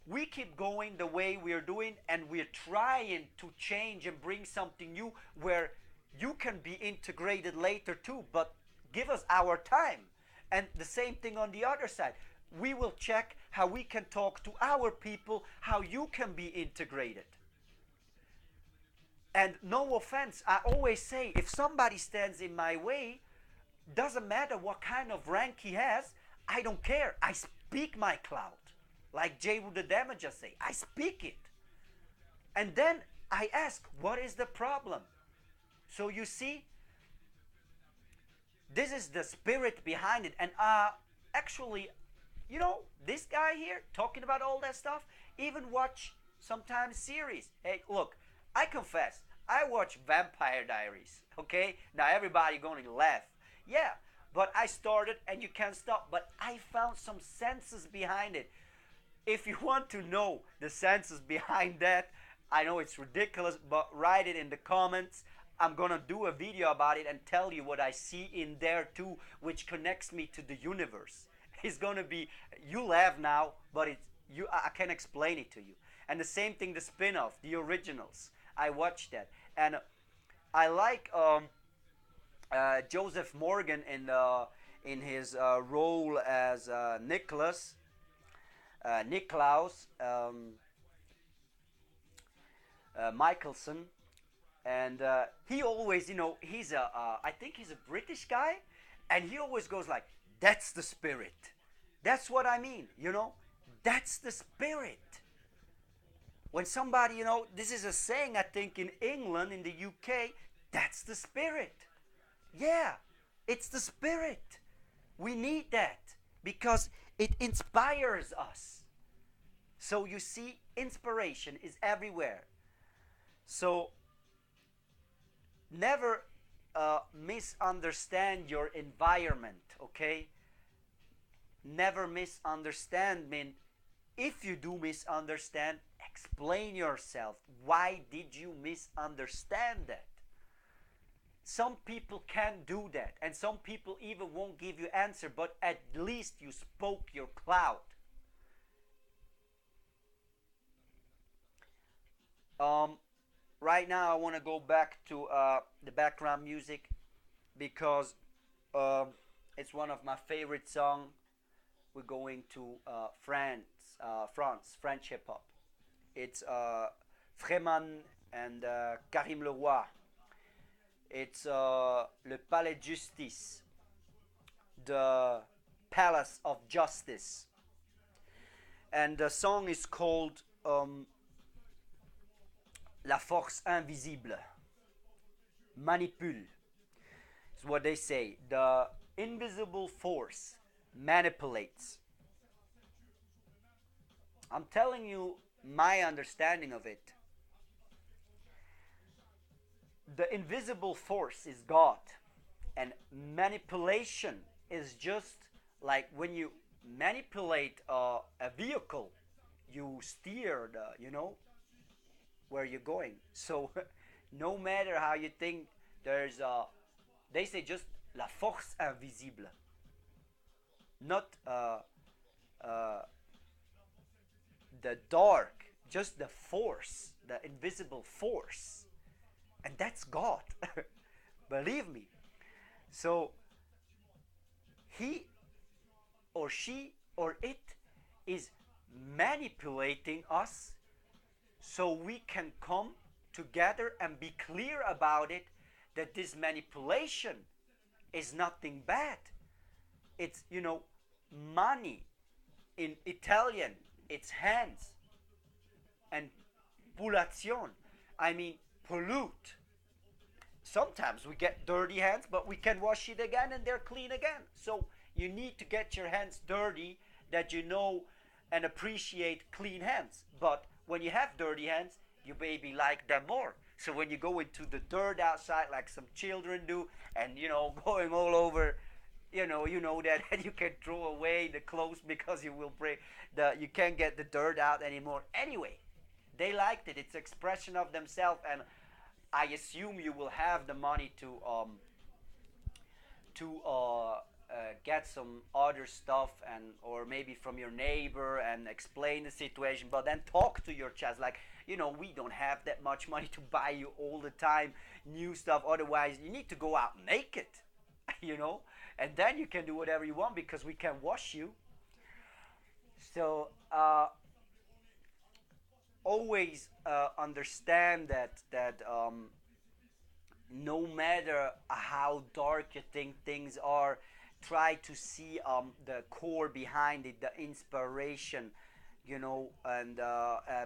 We keep going the way we're doing, and we're trying to change and bring something new where you can be integrated later too, but give us our time. And the same thing on the other side. We will check how we can talk to our people, how you can be integrated. And no offense, I always say, if somebody stands in my way, doesn't matter what kind of rank he has, I don't care. I speak my cloud. Like J. Wu the Damager say, I speak it. And then I ask, what is the problem? So you see, this is the spirit behind it. And actually, this guy here talking about all that stuff, even watch sometimes series. Hey, look, I confess, I watch Vampire Diaries, okay? Now everybody going to laugh. Yeah, but I started and you can't stop. But I found some senses behind it. If you want to know the senses behind that, I know it's ridiculous, but write it in the comments. I'm gonna do a video about it and tell you what I see in there too, which connects me to the universe. It's gonna be, you laugh now, but I can explain it to you. And the same thing, the spin-off, the originals. I watched that, and I like Joseph Morgan in his role as Niklaus Michelson, and he always, he's I think he's a British guy, and he always goes like, "That's the spirit." That's what I mean, That's the spirit. When somebody, this is a saying, I think, in England, in the UK, that's the spirit. Yeah, it's the spirit. We need that because it inspires us. So you see, inspiration is everywhere. So never misunderstand your environment, okay? Never misunderstand, mean, if you do misunderstand, explain yourself. Why did you misunderstand that? Some people can't do that, and some people even won't give you answer, but at least you spoke your cloud. Right now I want to go back to the background music because it's one of my favorite songs. We're going to France, French hip hop. It's Freeman and Karim Leroy. It's Le Palais de Justice, the Palace of Justice. And the song is called La Force Invisible. Manipule. It's what they say. The invisible force manipulates. I'm telling you my understanding of it. The invisible force is God, and manipulation is just like when you manipulate a vehicle, you steer where you're going. So no matter how you think, there's they say just la force invisible, not the dark, just the force, the invisible force, and that's God. Believe me. So he or she or it is manipulating us so we can come together and be clear about it, that this manipulation is nothing bad. It's, money. In Italian, it's hands. And pulation, I mean pollute. Sometimes we get dirty hands, but we can wash it again and they're clean again. So you need to get your hands dirty, that you know and appreciate clean hands. But when you have dirty hands, you maybe like them more. So when you go into the dirt outside, like some children do, and going all over, you know that, and you can throw away the clothes because you will break you can't get the dirt out anymore. Anyway, they liked it. It's expression of themselves, and I assume you will have the money to get some other stuff, and or maybe from your neighbor, and explain the situation, but then talk to your child like, we don't have that much money to buy you all the time new stuff, otherwise you need to go out naked. you know and then you can do whatever you want because we can wash you. So always understand that no matter how dark you think things are, try to see the core behind it, the inspiration. And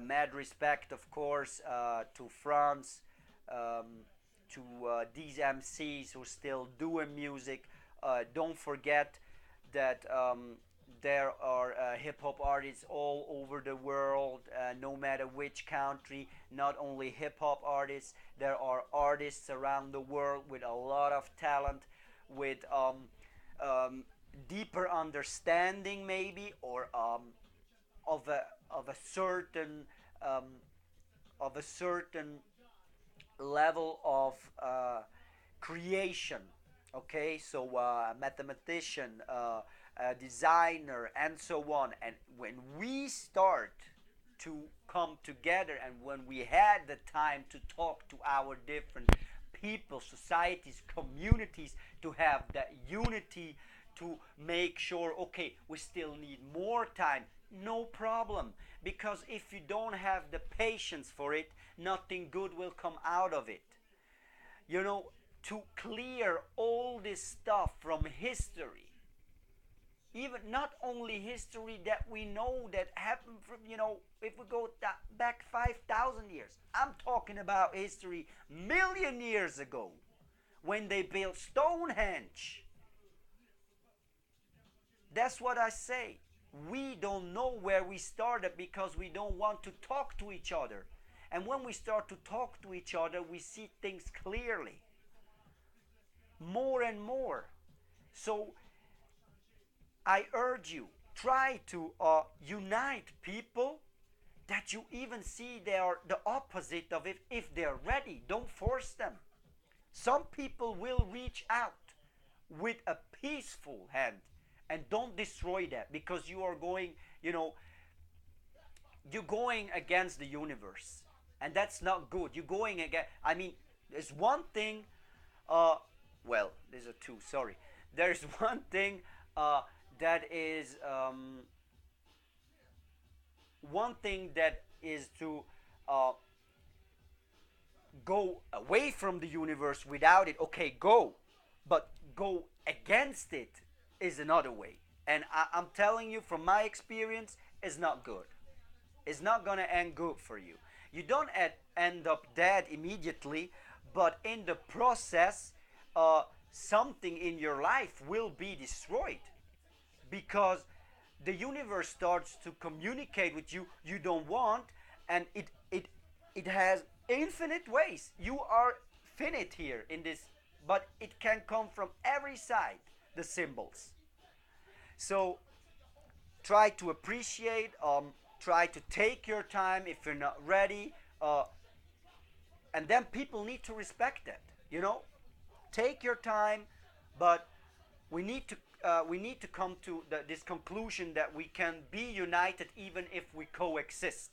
mad respect, of course, to France, um, to these MCs who still doing music. Don't forget that there are hip hop artists all over the world, no matter which country. Not only hip hop artists, there are artists around the world with a lot of talent, with um, deeper understanding, maybe, or of a of a certain um, of a certain level of creation. Okay, so mathematician, designer, and so on. And when we start to come together, and when we had the time to talk to our different people, societies, communities, to have that unity, to make sure, okay, we still need more time, no problem. Because if you don't have the patience for it, nothing good will come out of it. To clear all this stuff from history, even not only history that we know that happened from, if we go back 5,000 years, I'm talking about history million years ago, when they built Stonehenge. That's what I say. We don't know where we started because we don't want to talk to each other. And when we start to talk to each other, we see things clearly, more and more. So I urge you, try to unite people that you even see they are the opposite of it. If they're ready, don't force them. Some people will reach out with a peaceful hand, and don't destroy that, because you are going, you're going against the universe, and that's not good. You're going against, there's one thing, well, there's a two, sorry. There's one thing that is one thing that is to go away from the universe without it. Okay, go, but go against it is another way. And I'm telling you from my experience, it's not good. It's not gonna end good for you. You don't end up dead immediately, but in the process, something in your life will be destroyed, because the universe starts to communicate with you you don't want, and it has infinite ways. You are finite here in this, but it can come from every side, the symbols. So try to appreciate, try to take your time if you're not ready, and then people need to respect that. Take your time, but we need to come to this conclusion that we can be united even if we coexist.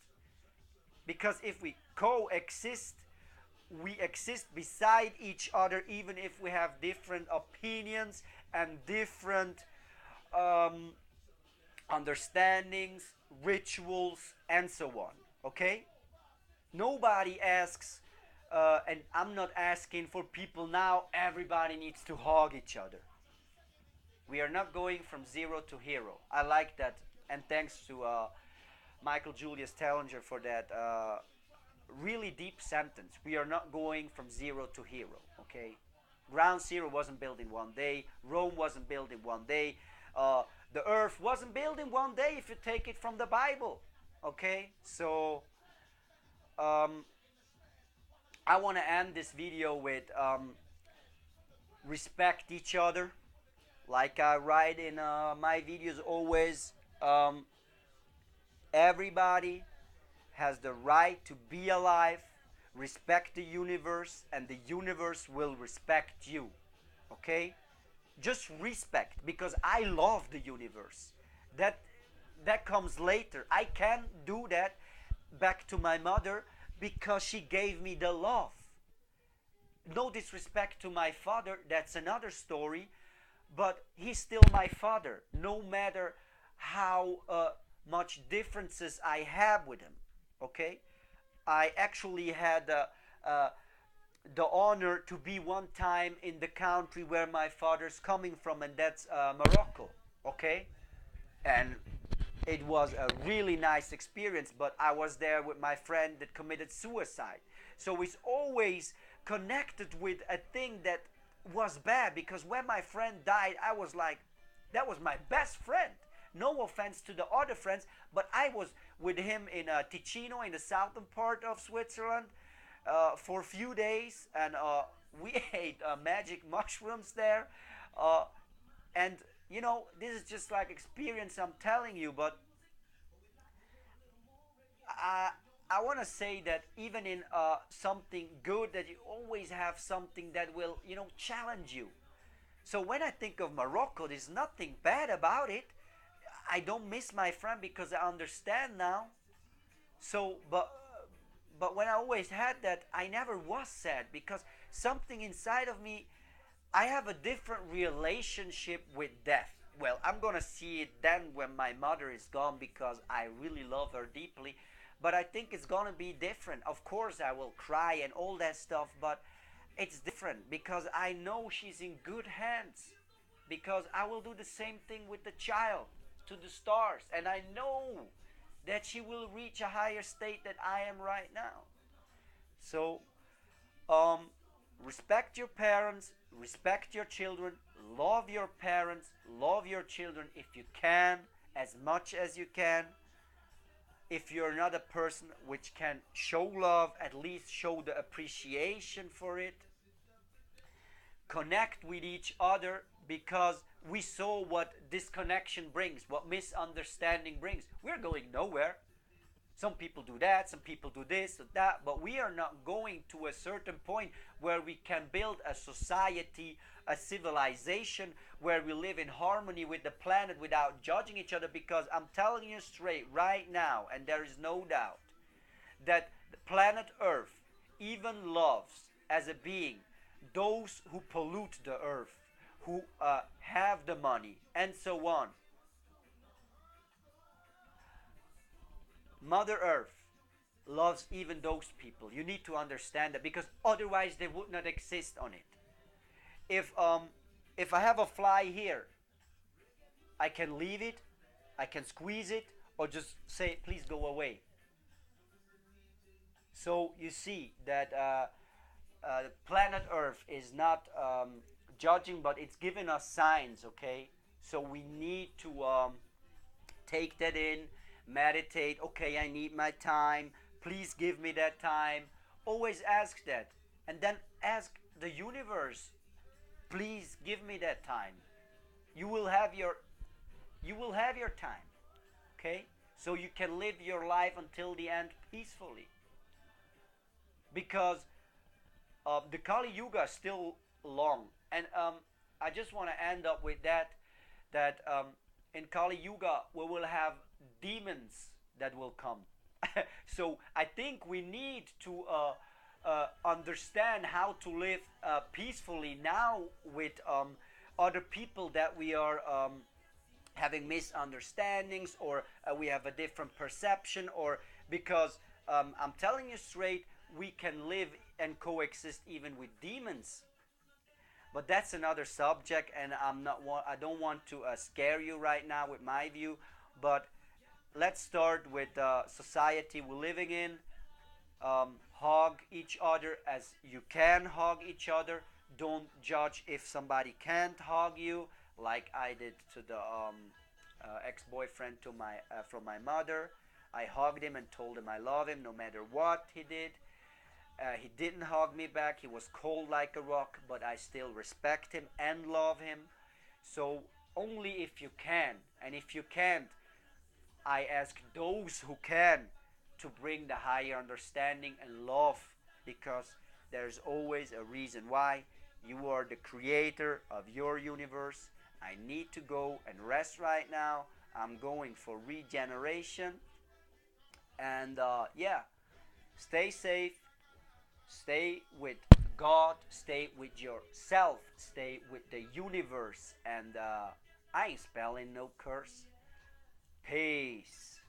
Because if we coexist, we exist beside each other, even if we have different opinions and different um, understandings, rituals, and so on. Okay? Nobody asks, and I'm not asking for people now, everybody needs to hug each other. We are not going from zero to hero. I like that, and thanks to Michael Julius Tellinger for that really deep sentence. We are not going from zero to hero, okay? Ground Zero wasn't built in one day. Rome wasn't built in one day. The earth wasn't built in one day if you take it from the Bible, okay? So I want to end this video with respect each other. Like I write in my videos always, everybody has the right to be alive. Respect the universe, and the universe will respect you. Okay? just respect, because I love the universe. That that comes later. I can't do that back to my mother because she gave me the love. No disrespect to my father, that's another story, but he's still my father, no matter how much differences I have with him. Okay, I actually had the honor to be one time in the country where my father's coming from, and that's Morocco. Okay, and it was a really nice experience, but I was there with my friend that committed suicide. So it's always connected with a thing that was bad, because when my friend died, I was like, that was my best friend. No offense to the other friends, but I was with him in Ticino, in the southern part of Switzerland, for a few days, and we ate magic mushrooms there. Uh, and this is just like experience I'm telling you, but I I want to say that even in something good, that you always have something that will challenge you. So when I think of Morocco, there's nothing bad about it. I don't miss my friend because I understand now. So, but when I always had that, I never was sad, because something inside of me, I have a different relationship with death. Well, I'm gonna see it then when my mother is gone, because I really love her deeply. But I think it's gonna be different. Of course, I will cry and all that stuff, but it's different because I know she's in good hands. Because I will do the same thing with the child to the stars, and I know that she will reach a higher state than I am right now. So, um, respect your parents, respect your children, love your parents, love your children if you can, as much as you can. If you're not a person which can show love, at least show the appreciation for it. Connect with each other, because we saw what disconnection brings, what misunderstanding brings. We're going nowhere. Some people do that, some people do this or that, but we are not going to a certain point where we can build a society, a civilization where we live in harmony with the planet without judging each other. Because I'm telling you straight right now, and there is no doubt, that the planet Earth even loves as a being those who pollute the earth, who have the money, and so on. Mother Earth loves even those people. You need to understand that, because otherwise they would not exist on it. If if I have a fly here, I can leave it, I can squeeze it, or just say please go away. So you see that planet Earth is not judging, but it's giving us signs. Okay, so we need to take that in, meditate. Okay, I need my time. Please give me that time. Always ask that, and then ask the universe. Please give me that time. You will have your you will have your time. Okay, so you can live your life until the end peacefully, because the Kali Yuga is still long, and I just want to end up with that. That in Kali Yuga we will have demons that will come. So I think we need to understand how to live peacefully now with other people that we are having misunderstandings, or we have a different perception, or because I'm telling you straight, we can live and coexist even with demons. But that's another subject, and I don't want to scare you right now with my view. But let's start with the society we're living in. Hug each other as you can hug each other. Don't judge if somebody can't hug you, like I did to the ex-boyfriend to my from my mother. I hugged him and told him I love him no matter what he did. He didn't hug me back. He was cold like a rock, but I still respect him and love him. So only if you can, and if you can't, I ask those who can to bring the higher understanding and love, because there's always a reason why. You are the creator of your universe. I need to go and rest right now. I'm going for regeneration. And yeah, stay safe, stay with God, stay with yourself, stay with the universe. And I ain't spelling no curse. Peace.